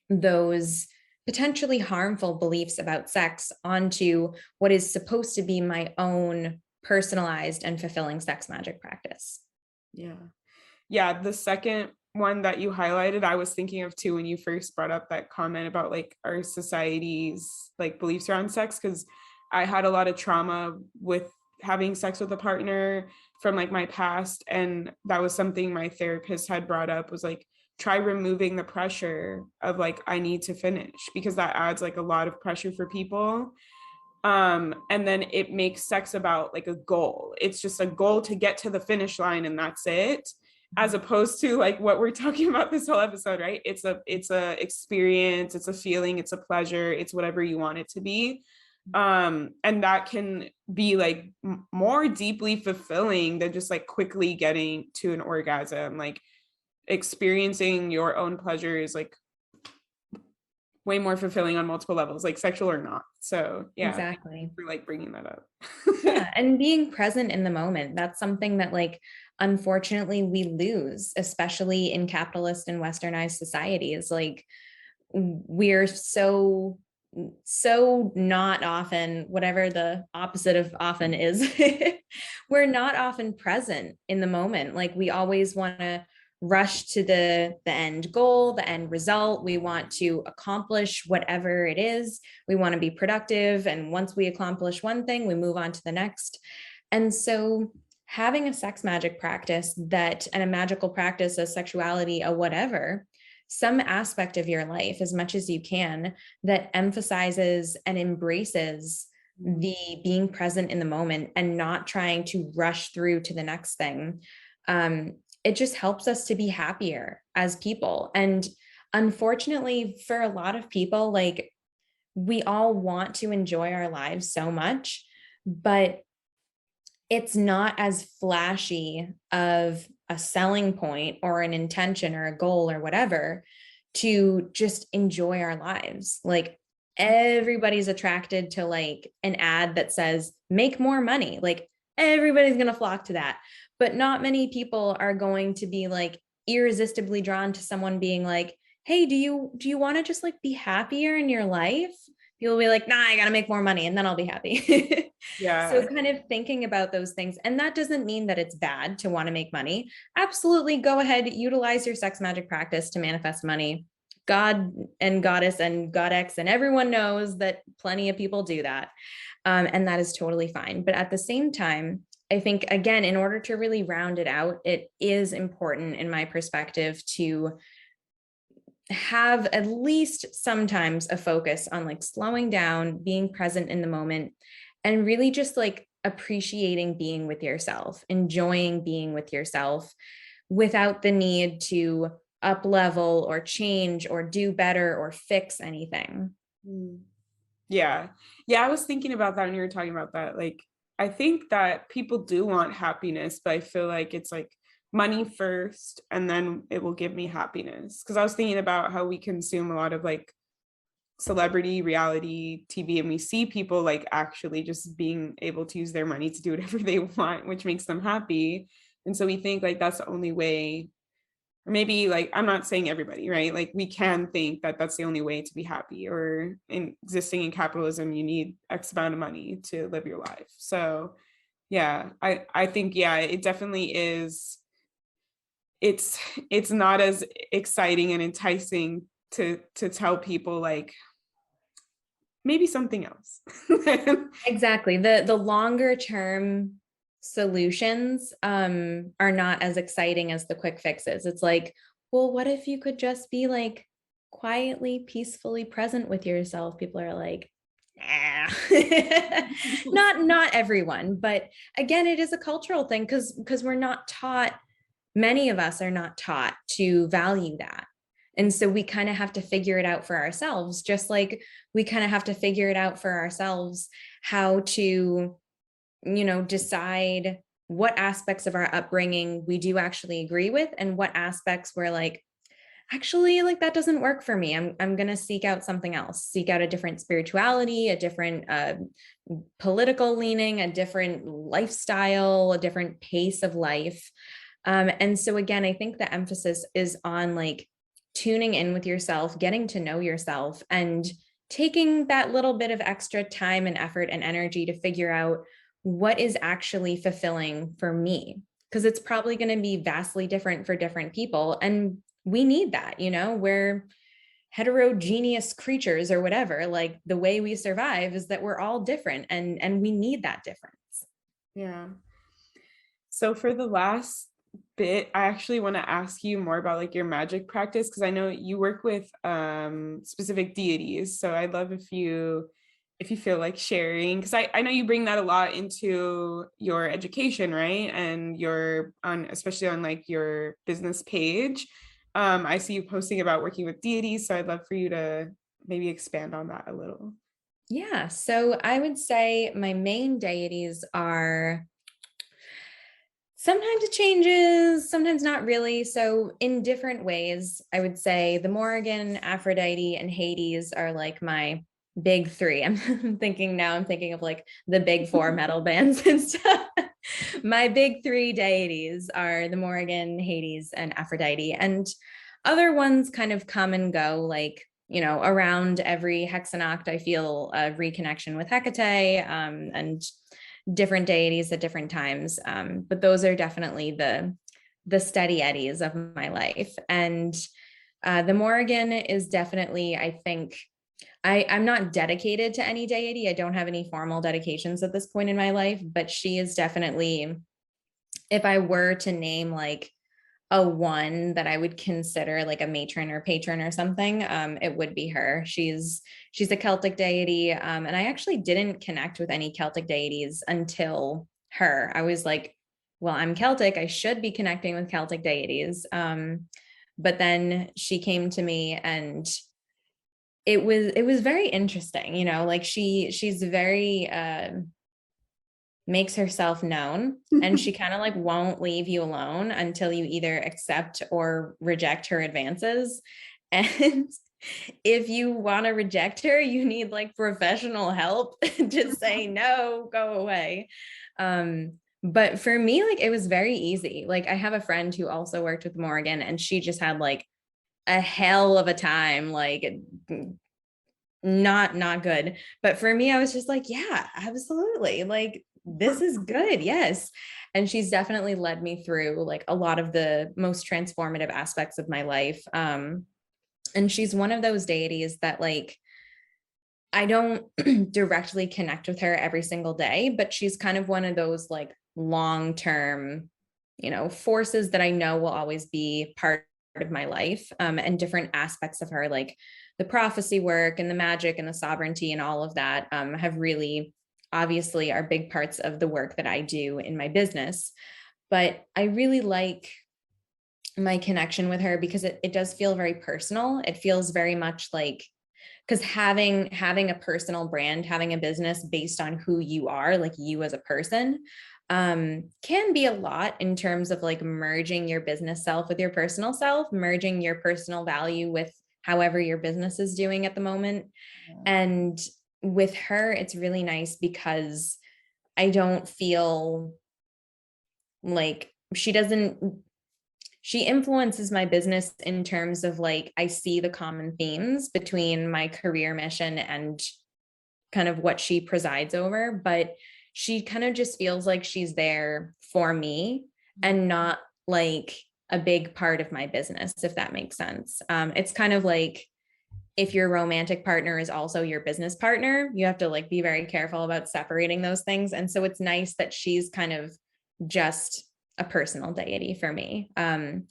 those potentially harmful beliefs about sex onto what is supposed to be my own personalized and fulfilling sex magic practice? Yeah. Yeah. The second one that you highlighted, I was thinking of too when you first brought up that comment about like our society's like beliefs around sex, because I had a lot of trauma with having sex with a partner from like my past. And that was something my therapist had brought up, was like, try removing the pressure of like, I need to finish, because that adds like a lot of pressure for people. And then it makes sex about like a goal. It's just a goal to get to the finish line and that's it, as opposed to like what we're talking about this whole episode, right? It's a experience, it's a feeling, it's a pleasure, it's whatever you want it to be. And that can be like more deeply fulfilling than just like quickly getting to an orgasm. Like, experiencing your own pleasure is like way more fulfilling on multiple levels, like sexual or not. So yeah, Exactly. for like bringing that up. Yeah, and being present in the moment, that's something that like unfortunately we lose, especially in capitalist and westernized societies. Like, we're so not often, whatever the opposite of often is, we're not often present in the moment. Like, we always want to rush to the end goal, the end result. We want to accomplish whatever it is. We want to be productive, and once we accomplish one thing, we move on to the next. And so having a sex magic practice that, and a magical practice, a sexuality, a whatever, some aspect of your life, as much as you can, that emphasizes and embraces the being present in the moment and not trying to rush through to the next thing. It just helps us to be happier as people. And unfortunately, for a lot of people, like, we all want to enjoy our lives so much, but it's not as flashy of a selling point or an intention or a goal or whatever to just enjoy our lives. Like, everybody's attracted to like an ad that says make more money. Like, everybody's going to flock to that, but not many people are going to be like irresistibly drawn to someone being like, hey, do you want to just like be happier in your life? People will be like, nah, I got to make more money and then I'll be happy. Yeah. So kind of thinking about those things. And that doesn't mean that it's bad to want to make money. Absolutely. Go ahead, utilize your sex magic practice to manifest money. God and goddess and godex and everyone knows that plenty of people do that. And that is totally fine. But at the same time, I think, again, in order to really round it out, it is important, in my perspective, to have at least sometimes a focus on like slowing down, being present in the moment, and really just like appreciating being with yourself, enjoying being with yourself without the need to up level or change or do better or fix anything. Yeah. Yeah. I was thinking about that when you were talking about that. Like, I think that people do want happiness, but I feel like it's like money first and then it will give me happiness. Because I was thinking about how we consume a lot of like celebrity reality TV, and we see people like actually just being able to use their money to do whatever they want, which makes them happy. And so we think like that's the only way, or maybe like, I'm not saying everybody, right? Like, we can think that that's the only way to be happy, or in existing in capitalism, you need X amount of money to live your life. So yeah, I think, yeah, it definitely is. It's not as exciting and enticing to tell people like, maybe something else. Exactly. The longer term solutions are not as exciting as the quick fixes. It's like, well, what if you could just be like quietly, peacefully present with yourself? People are like, nah. Not everyone, but again, it is a cultural thing, because we're not taught, many of us are not taught to value that. And so we kind of have to figure it out for ourselves, just like we kind of have to figure it out for ourselves how to, decide what aspects of our upbringing we do actually agree with and what aspects we're like, actually, like that doesn't work for me. I'm going to seek out something else, seek out a different spirituality, a different political leaning, a different lifestyle, a different pace of life. And so again, I think the emphasis is on like tuning in with yourself, getting to know yourself, and taking that little bit of extra time and effort and energy to figure out what is actually fulfilling for me. Because it's probably going to be vastly different for different people. And we need that, we're heterogeneous creatures or whatever. Like the way we survive is that we're all different, and we need that difference. Yeah. So for the last bit, I actually want to ask you more about like your magic practice, because I know you work with specific deities. So I'd love if you feel like sharing, because I know you bring that a lot into your education, right? And especially on like your business page. I see you posting about working with deities. So I'd love for you to maybe expand on that a little. Yeah. So I would say my main deities are, sometimes it changes, sometimes not really. So in different ways, I would say the Morrigan, Aphrodite, and Hades are like my big three. I'm thinking of like the big four metal bands and stuff. My big three deities are the Morrigan, Hades, and Aphrodite. And other ones kind of come and go, like, around every hexanoct, I feel a reconnection with Hecate, and different deities at different times. But those are definitely the steady eddies of my life. And the Morrigan is definitely, I think, I'm not dedicated to any deity. I don't have any formal dedications at this point in my life, but she is definitely, if I were to name like a one that I would consider like a matron or patron or something, it would be her. She's a Celtic deity. And I actually didn't connect with any Celtic deities until her. I was like, well, I'm Celtic, I should be connecting with Celtic deities. But then she came to me, and it was very interesting, like she's very makes herself known, and she kind of like won't leave you alone until you either accept or reject her advances. And if you want to reject her, you need like professional help to say no, go away. But for me, like it was very easy. Like I have a friend who also worked with Morgan, and she just had like a hell of a time, like not good. But for me, I was just like, yeah, absolutely, like this is good. Yes. And she's definitely led me through like a lot of the most transformative aspects of my life. And she's one of those deities that like I don't directly connect with her every single day, but she's kind of one of those like long-term, forces that I know will always be part of my life, and different aspects of her, like the prophecy work and the magic and the sovereignty and all of that, have really obviously are big parts of the work that I do in my business. But I really like my connection with her because it does feel very personal. It feels very much like, because having a personal brand, having a business based on who you are, like you as a person, can be a lot in terms of like merging your business self with your personal self, merging your personal value with however your business is doing at the moment. Yeah. And with her, it's really nice because I don't feel like she influences my business in terms of like, I see the common themes between my career mission and kind of what she presides over, but she kind of just feels like she's there for me and not like a big part of my business, if that makes sense. It's kind of like if your romantic partner is also your business partner, you have to like be very careful about separating those things. And so it's nice that she's kind of just a personal deity for me. And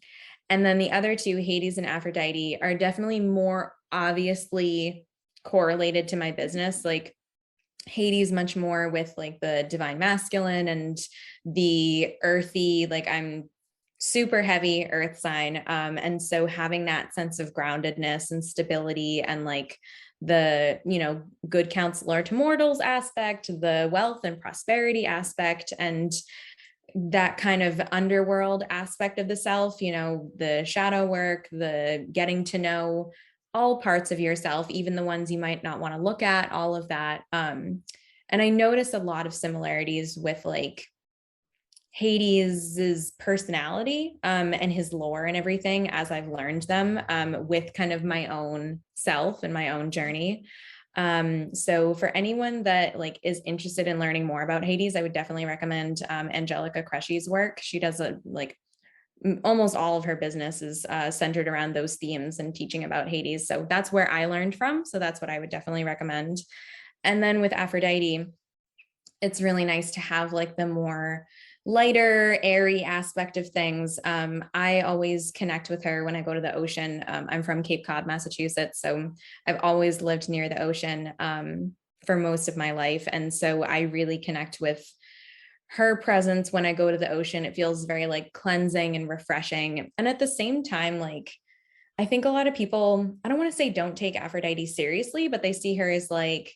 then the other two, Hades and Aphrodite, are definitely more obviously correlated to my business. Like Hades much more with like the divine masculine and the earthy, like I'm super heavy earth sign. And so having that sense of groundedness and stability and like the, good counselor to mortals aspect, the wealth and prosperity aspect, and that kind of underworld aspect of the self, the shadow work, the getting to know all parts of yourself, even the ones you might not want to look at, all of that. And I noticed a lot of similarities with like Hades's personality and his lore and everything as I've learned them with kind of my own self and my own journey. So for anyone that like is interested in learning more about Hades, I would definitely recommend Angelica Creshy's work. She does almost all of her business is centered around those themes and teaching about Hades. So that's where I learned from. So that's what I would definitely recommend. And then with Aphrodite, it's really nice to have like the more lighter, airy aspect of things. I always connect with her when I go to the ocean. I'm from Cape Cod, Massachusetts, so I've always lived near the ocean for most of my life. And so I really connect with her presence when I go to the ocean. It feels very like cleansing and refreshing. And at the same time, like, I think a lot of people, I don't want to say don't take Aphrodite seriously, but they see her as like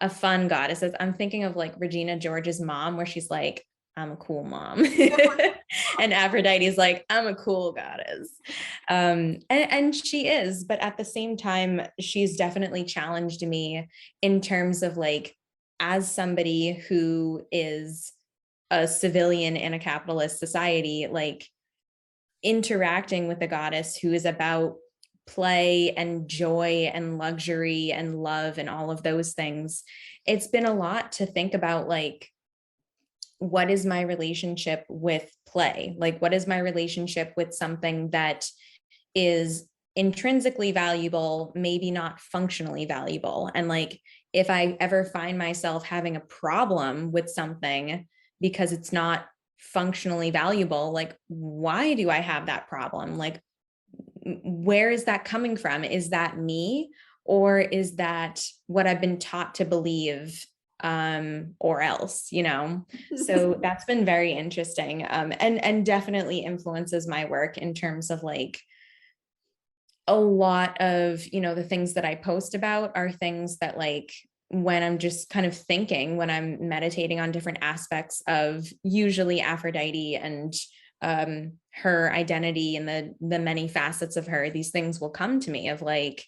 a fun goddess. I'm thinking of like Regina George's mom, where she's like, I'm a cool mom. And Aphrodite's like, I'm a cool goddess. And she is, but at the same time, she's definitely challenged me in terms of like, as somebody who is a civilian in a capitalist society, like interacting with a goddess who is about play and joy and luxury and love and all of those things. It's been a lot to think about, like, what is my relationship with play? Like, what is my relationship with something that is intrinsically valuable, maybe not functionally valuable? And like, if I ever find myself having a problem with something because it's not functionally valuable, like, why do I have that problem? Like, where is that coming from? Is that me, or is that what I've been taught to believe, or else, So that's been very interesting, and definitely influences my work in terms of like a lot of, the things that I post about are things that, like, when I'm just kind of thinking, when I'm meditating on different aspects of usually Aphrodite and her identity and the many facets of her, these things will come to me of like,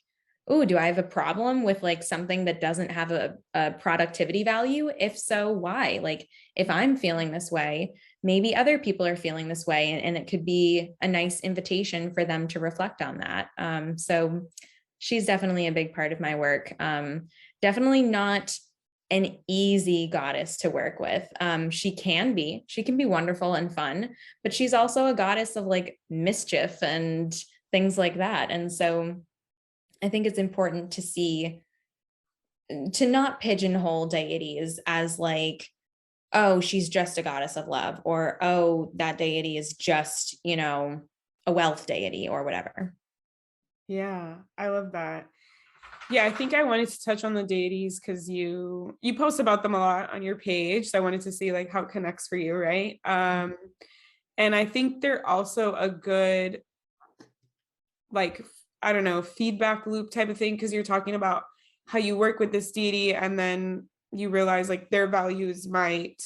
oh, do I have a problem with like something that doesn't have a productivity value? If so, why? Like, if I'm feeling this way, maybe other people are feeling this way, and it could be a nice invitation for them to reflect on that. So she's definitely a big part of my work. Definitely not an easy goddess to work with. She can be wonderful and fun, but she's also a goddess of like mischief and things like that. And so I think it's important to not pigeonhole deities as like, oh, she's just a goddess of love, or, oh, that deity is just, a wealth deity or whatever. Yeah, I love that. Yeah, I think I wanted to touch on the deities because you post about them a lot on your page. So I wanted to see like how it connects for you, right? And I think they're also a good, like, I don't know, feedback loop type of thing, because you're talking about how you work with this deity and then you realize like their values might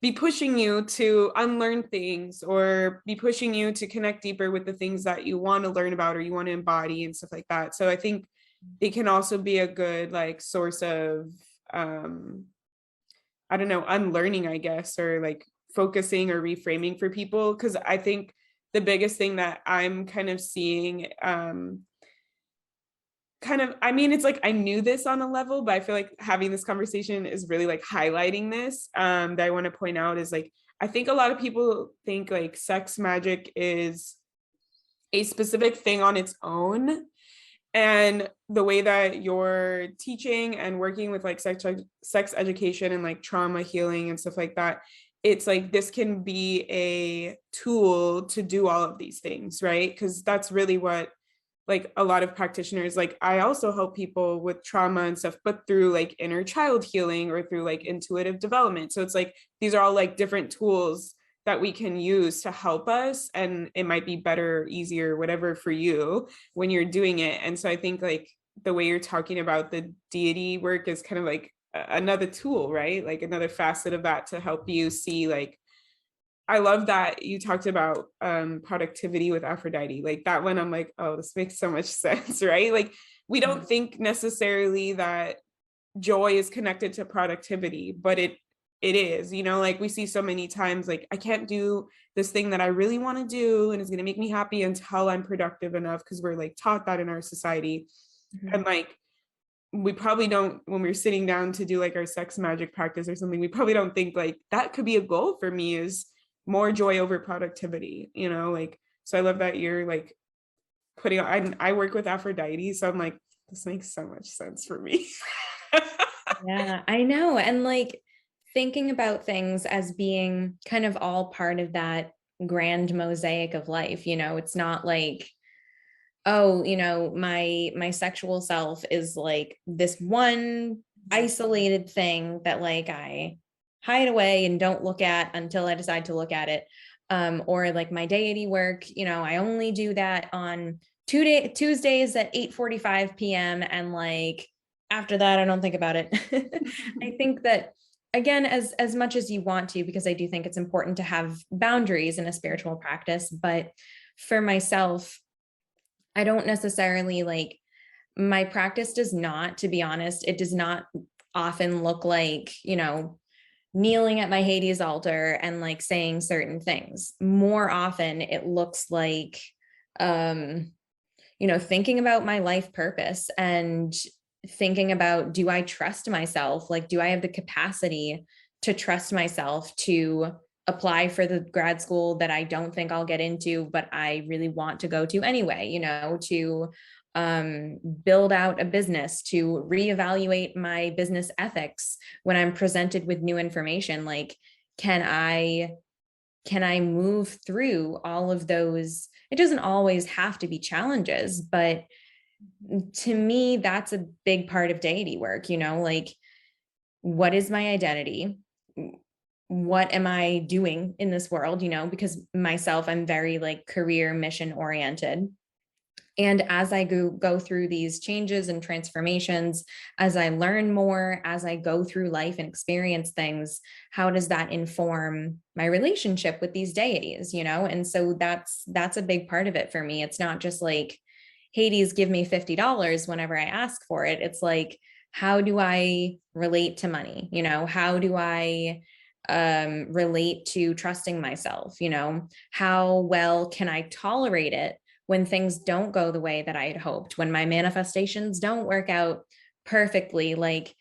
be pushing you to unlearn things, or be pushing you to connect deeper with the things that you want to learn about or you want to embody and stuff like that. So I think it can also be a good like source of I don't know, unlearning, I guess, or like focusing or reframing for people. Because I think the biggest thing that I'm kind of seeing, it's like I knew this on a level, but I feel like having this conversation is really like highlighting this, that I want to point out is like, I think a lot of people think like sex magic is a specific thing on its own. And the way that you're teaching and working with like sex education and like trauma healing and stuff like that, it's like this can be a tool to do all of these things, right? Because that's really what like a lot of practitioners, like I also help people with trauma and stuff, but through like inner child healing or through like intuitive development. So it's like these are all like different tools that we can use to help us, and it might be better, easier, whatever for you when you're doing it. And so I think like the way you're talking about the deity work is kind of like another tool, right? Like another facet of that to help you see, like, I love that you talked about productivity with Aphrodite. Like that one, I'm like, oh, this makes so much sense, right? Like we don't think necessarily that joy is connected to productivity, but it is, you know, like we see so many times, like I can't do this thing that I really want to do and it's going to make me happy until I'm productive enough, because we're like taught that in our society. And like we probably don't, when we're sitting down to do like our sex magic practice or something, we probably don't think like that could be a goal for me, is more joy over productivity, you know, like, so I love that you're like putting on, I work with Aphrodite, so I'm like, this makes so much sense for me. Yeah, I know. And like thinking about things as being kind of all part of that grand mosaic of life, you know, it's not like, oh, you know, my sexual self is like this one isolated thing that like I hide away and don't look at until I decide to look at it. Or like my deity work, you know, I only do that on Tuesdays at 8:45 p.m. and like after that, I don't think about it. I think that again, as much as you want to, because I do think it's important to have boundaries in a spiritual practice, but for myself, I don't necessarily like, my practice does not, to be honest, it does not often look like, you know, kneeling at my Hades altar and like saying certain things. More often it looks like, you know, thinking about my life purpose and thinking about, do I trust myself? Like, do I have the capacity to trust myself to apply for the grad school that I don't think I'll get into, but I really want to go to anyway, you know, to build out a business, to reevaluate my business ethics when I'm presented with new information. Like, can I move through all of those? It doesn't always have to be challenges, but to me, that's a big part of deity work, you know, like, what is my identity? What am I doing in this world? You know, because myself, I'm very like career mission oriented. And as I go through these changes and transformations, as I learn more, as I go through life and experience things, how does that inform my relationship with these deities, you know? And so that's a big part of it for me. It's not just like, Hades, give me $50 whenever I ask for it. It's like, how do I relate to money? You know, how do I relate to trusting myself? You know, how well can I tolerate it when things don't go the way that I had hoped, when my manifestations don't work out perfectly? Like,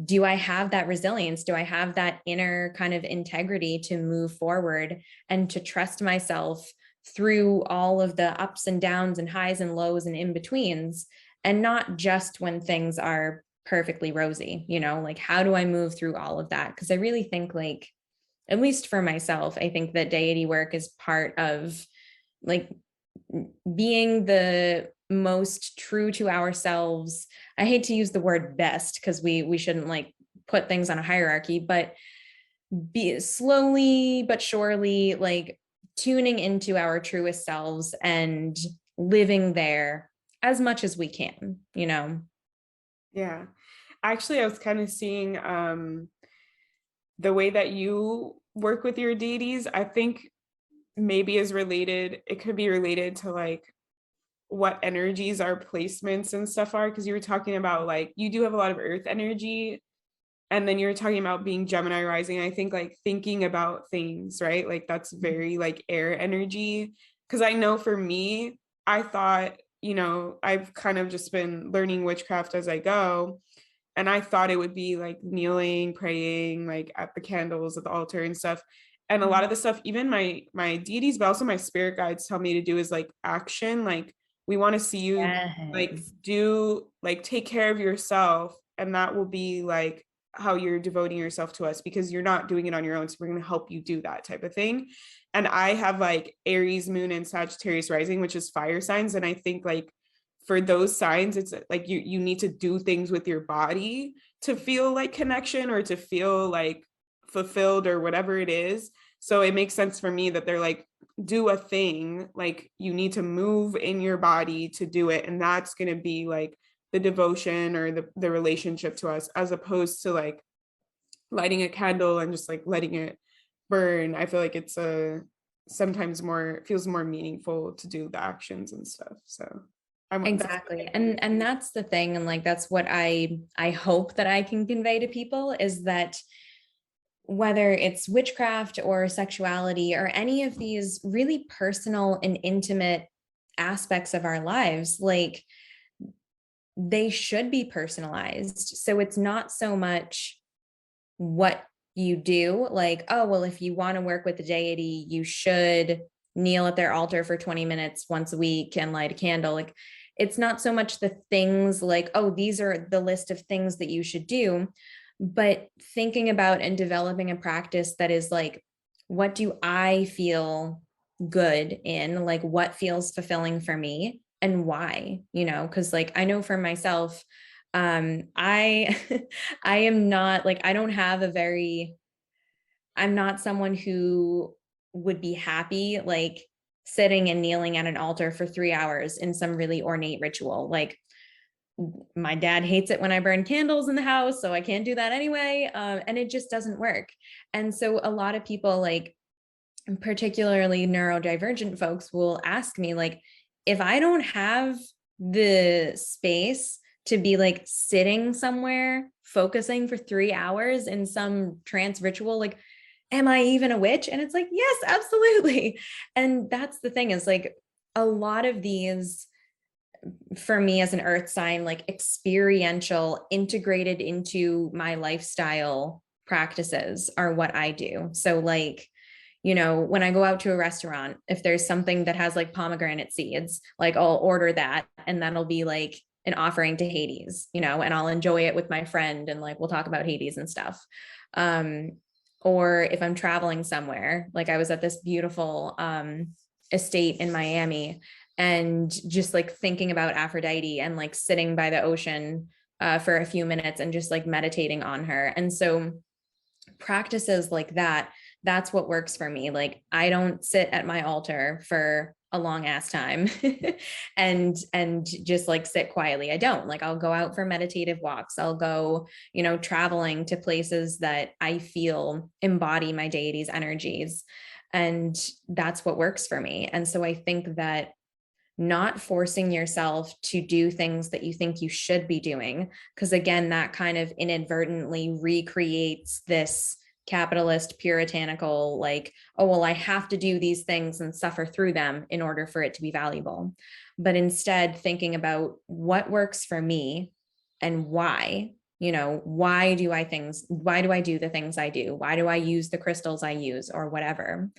do I have that resilience? Do I have that inner kind of integrity to move forward and to trust myself through all of the ups and downs and highs and lows and in betweens, and not just when things are perfectly rosy, you know, like, how do I move through all of that? Because I really think, like, at least for myself, I think that deity work is part of like being the most true to ourselves. I hate to use the word best because we shouldn't like put things on a hierarchy, but be slowly but surely like tuning into our truest selves and living there as much as we can, you know? Yeah. Actually, I was kind of seeing the way that you work with your deities, I think maybe is related, it could be related to like what energies our placements and stuff are. Because you were talking about like, you do have a lot of earth energy. And then you're talking about being Gemini rising. I think like thinking about things, right? Like that's very like air energy. Because I know for me, I thought, you know, I've kind of just been learning witchcraft as I go. And I thought it would be like kneeling, praying, like at the candles at the altar and stuff. And a lot of the stuff, even my deities, but also my spirit guides tell me to do is like action. Like we want to see you like Yes. do, like take care of yourself. And that will be like how you're devoting yourself to us, because you're not doing it on your own. So we're going to help you do that type of thing. And I have like Aries moon and Sagittarius rising, which is fire signs. And I think like for those signs, it's like you need to do things with your body to feel like connection or to feel like fulfilled or whatever it is. So it makes sense for me that they're like, do a thing, like you need to move in your body to do it. And that's going to be like the devotion or the relationship to us, as opposed to like lighting a candle and just like letting it burn. I feel like it's sometimes more, feels more meaningful to do the actions and stuff. So Exactly. And that's the thing. And like, that's what I hope that I can convey to people, is that whether it's witchcraft or sexuality or any of these really personal and intimate aspects of our lives, like they should be personalized. So it's not so much what you do, like, oh, well, if you want to work with the deity, you should kneel at their altar for 20 minutes once a week and light a candle. Like, it's not so much the things like, oh, these are the list of things that you should do, but thinking about and developing a practice that is like, what do I feel good in? Like, what feels fulfilling for me and why, because like, I know for myself, I I am not like, I don't have a very, I'm not someone who would be happy like sitting and kneeling at an altar for 3 hours in some really ornate ritual. Like, my dad hates it when I burn candles in the house, so I can't do that anyway. And it just doesn't work. And so a lot of people, like particularly neurodivergent folks, will ask me like, if I don't have the space to be like sitting somewhere focusing for 3 hours in some trance ritual, like, am I even a witch? And it's like, yes, absolutely. And that's the thing, is like a lot of these, for me as an earth sign, like experiential, integrated into my lifestyle practices are what I do. So like, when I go out to a restaurant, if there's something that has like pomegranate seeds, like I'll order that, and that'll be like an offering to Hades, and I'll enjoy it with my friend, and like we'll talk about Hades and stuff. Or if I'm traveling somewhere, like I was at this beautiful estate in Miami, and just like thinking about Aphrodite and like sitting by the ocean for a few minutes and just like meditating on her. And so practices like that, that's what works for me. Like, I don't sit at my altar for a long ass time and just like sit quietly. I don't. Like, I'll go out for meditative walks. I'll go, traveling to places that I feel embody my deity's energies. And that's what works for me. And so I think that not forcing yourself to do things that you think you should be doing, because again, that kind of inadvertently recreates this capitalist puritanical, like, oh, well, I have to do these things and suffer through them in order for it to be valuable. But instead thinking about what works for me and why, why do I do the things I do? Why do I use the crystals I use, or whatever?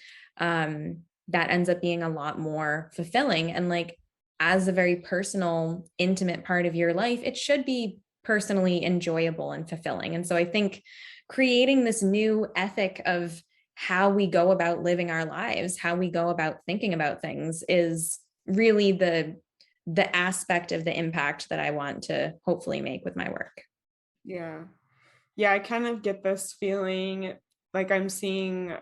That ends up being a lot more fulfilling. And like, as a very personal, intimate part of your life, it should be personally enjoyable and fulfilling. And so I think creating this new ethic of how we go about living our lives, how we go about thinking about things, is really the aspect of the impact that I want to hopefully make with my work. Yeah. Yeah, I kind of get this feeling like I'm seeing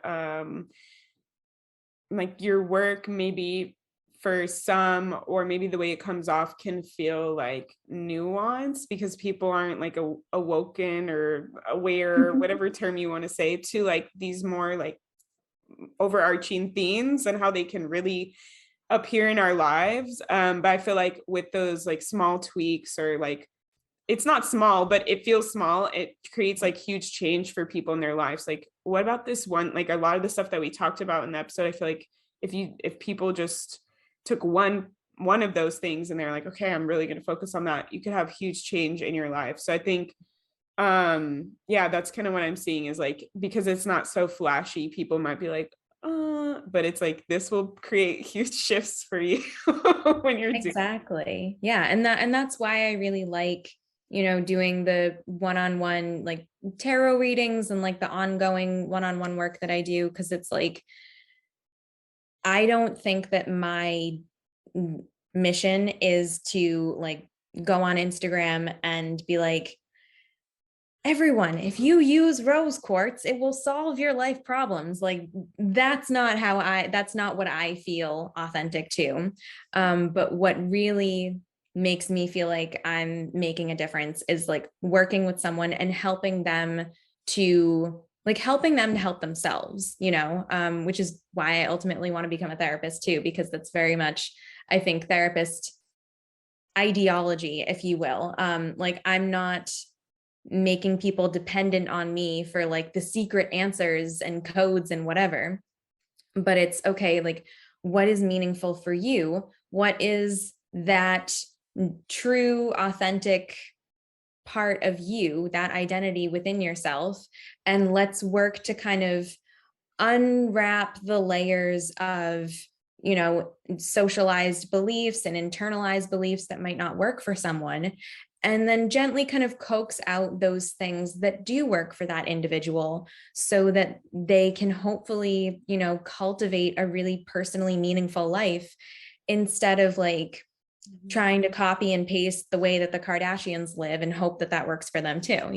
like your work, maybe for some, or maybe the way it comes off can feel like nuanced because people aren't like awoken or aware, whatever term you want to say, to like these more like overarching themes and how they can really appear in our lives. But I feel like with those like small tweaks, or like, it's not small, but it feels small, it creates like huge change for people in their lives. Like, what about this one? Like, a lot of the stuff that we talked about in the episode, I feel like if people just took one of those things and they're like, okay, I'm really going to focus on that, you could have huge change in your life. So I think yeah, that's kind of what I'm seeing, is like, because it's not so flashy, people might be like, but it's like, this will create huge shifts for you when you're exactly. Yeah. And that's why I really like, doing the one-on-one like tarot readings and like the ongoing one-on-one work that I do. Cause it's like, I don't think that my mission is to like go on Instagram and be like, everyone, if you use rose quartz, it will solve your life problems. Like that's not what I feel authentic to. But what really makes me feel like I'm making a difference is like working with someone and helping them to help themselves, which is why I ultimately want to become a therapist too, because that's very much, I think, therapist ideology, if you will. Like I'm not making people dependent on me for like the secret answers and codes and whatever, but it's okay, like what is meaningful for you? What is that true, authentic part of you, that identity within yourself? And let's work to kind of unwrap the layers of socialized beliefs and internalized beliefs that might not work for someone, and then gently kind of coax out those things that do work for that individual so that they can hopefully, cultivate a really personally meaningful life instead of like trying to copy and paste the way that the Kardashians live and hope that that works for them too,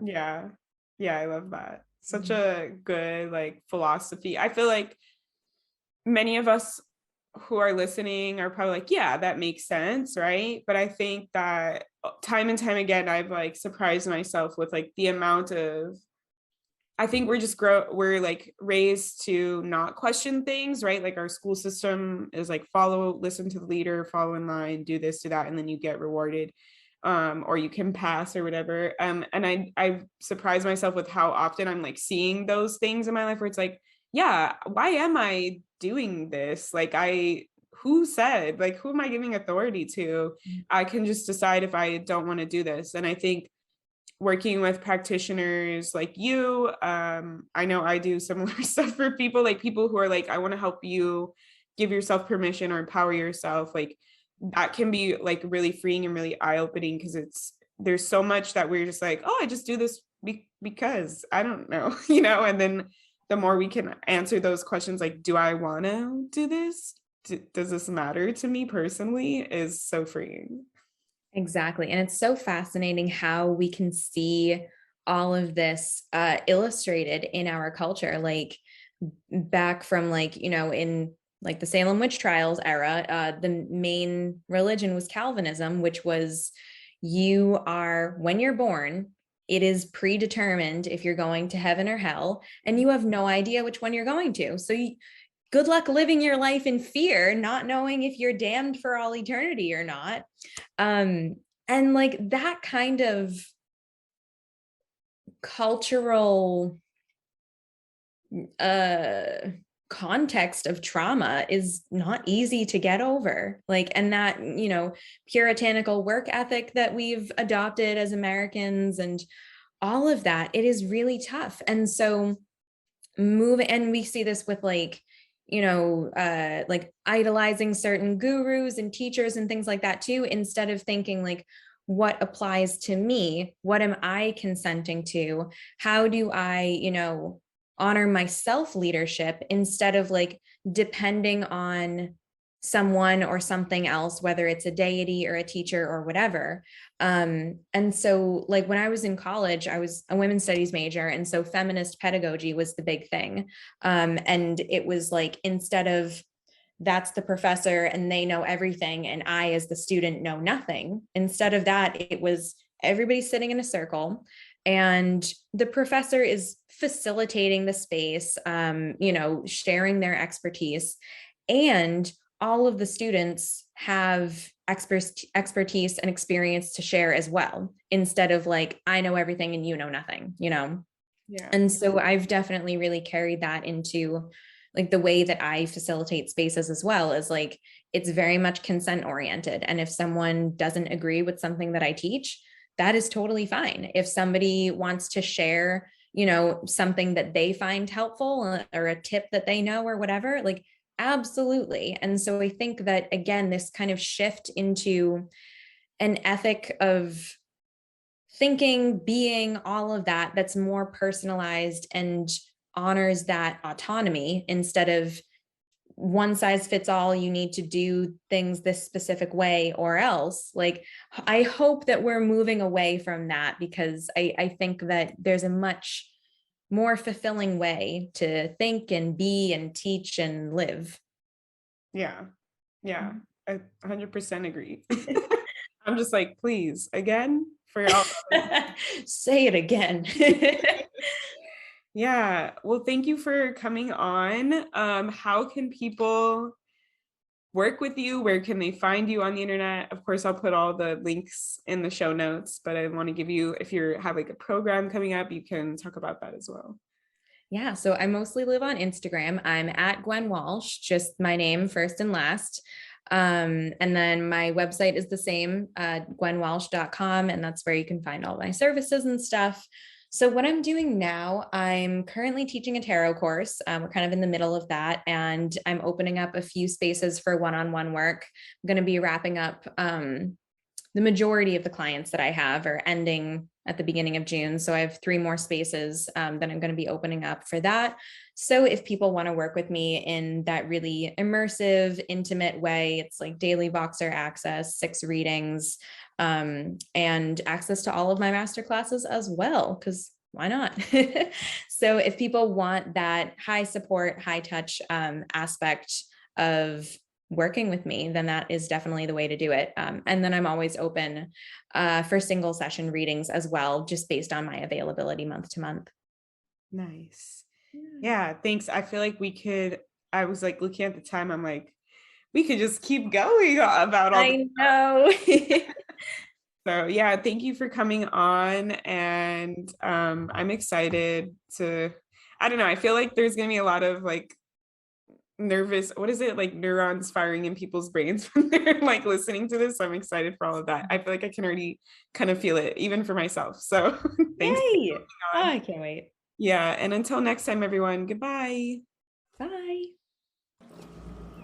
Yeah. Yeah, I love that. Such a good like philosophy. I feel like many of us who are listening are probably like, yeah, that makes sense, right? But I think that time and time again, I've like surprised myself with like the amount of, I think we're like raised to not question things, right? Like our school system is like listen to the leader, follow in line, do this, do that, and then you get rewarded. Or you can pass or whatever. And I surprise myself with how often I'm like seeing those things in my life where it's like, yeah, why am I doing this? Like who said, like, who am I giving authority to? I can just decide if I don't want to do this. And I think working with practitioners like you, I know I do similar stuff for people who are like, I want to help you give yourself permission or empower yourself. Like that can be like really freeing and really eye-opening, because there's so much that we're just like, oh, I just do this because I don't know, and then the more we can answer those questions, like, do I want to do this? Does this matter to me personally, is so freeing. Exactly. And it's so fascinating how we can see all of this illustrated in our culture, like back from like, in like the Salem witch trials era, the main religion was Calvinism, which was when you're born, it is predetermined if you're going to heaven or hell, and you have no idea which one you're going to. So good luck living your life in fear, not knowing if you're damned for all eternity or not. And like that kind of cultural context of trauma is not easy to get over. Like, and that, puritanical work ethic that we've adopted as Americans and all of that, it is really tough. And so and we see this with like, like idolizing certain gurus and teachers and things like that too, instead of thinking like, what applies to me? What am I consenting to? How do I, honor my self-leadership instead of like depending on someone or something else, whether it's a deity or a teacher or whatever. And so like when I was in college, I was a women's studies major. And so feminist pedagogy was the big thing. And it was like, instead of that's the professor and they know everything and I as the student know nothing, instead of that, it was everybody sitting in a circle and the professor is facilitating the space, sharing their expertise, and all of the students have expertise and experience to share as well, instead of like, I know everything and you know nothing, Yeah. And so I've definitely really carried that into like the way that I facilitate spaces as well, as like, it's very much consent oriented. And if someone doesn't agree with something that I teach, that is totally fine. If somebody wants to share, something that they find helpful or a tip that they know or whatever, like, absolutely. And so I think that, again, this kind of shift into an ethic of thinking, being, all of that, that's more personalized and honors that autonomy instead of one size fits all, you need to do things this specific way or else. Like, I hope that we're moving away from that, because I think that there's a much more fulfilling way to think and be and teach and live. Yeah. Yeah. I 100% agree. I'm just like, please, again, for y'all. Say it again. Yeah. Well, thank you for coming on. How can people work with you? Where can they find you on the internet? Of course, I'll put all the links in the show notes, but I want to give you, if you have like a program coming up, you can talk about that as well. Yeah, so I mostly live on Instagram. I'm at Gwen Walsh, just my name, first and last. And then my website is the same, gwenwalsh.com, and that's where you can find all my services and stuff. So what I'm doing now, I'm currently teaching a tarot course. We're kind of in the middle of that, and I'm opening up a few spaces for one-on-one work. I'm going to be wrapping up the majority of the clients that I have are ending at the beginning of June. So I have 3 more spaces that I'm going to be opening up for that. So if people want to work with me in that really immersive, intimate way, it's like daily Voxer access, 6 readings, and access to all of my masterclasses as well, because why not? So if people want that high support, high touch aspect of working with me, then that is definitely the way to do it. And then I'm always open for single session readings as well, just based on my availability month to month. Nice. Yeah, thanks. I feel like I was like looking at the time, I'm like, we could just keep going about all I know. So yeah, thank you for coming on. And I'm excited I don't know, I feel like there's gonna be a lot of like nervous, what is it, like neurons firing in people's brains when they're like listening to this. So I'm excited for all of that. I feel like I can already kind of feel it even for myself. So thanks. Yay. Oh, I can't wait. Yeah, and until next time, everyone, goodbye. Bye.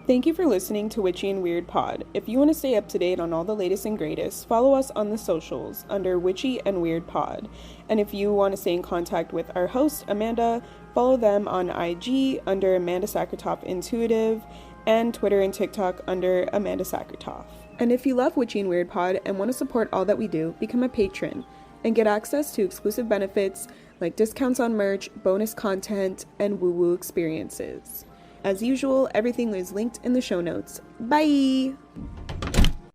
Thank you for listening to Witchy and Weird Pod. If you want to stay up to date on all the latest and greatest, follow us on the socials under Witchy and Weird Pod. And if you want to stay in contact with our host, Amanda, follow them on IG under Amanda Sakratoff Intuitive and Twitter and TikTok under Amanda Sakratoff. And if you love Witchy and Weird Pod and want to support all that we do, become a patron and get access to exclusive benefits like discounts on merch, bonus content, and woo-woo experiences. As usual, everything is linked in the show notes. Bye!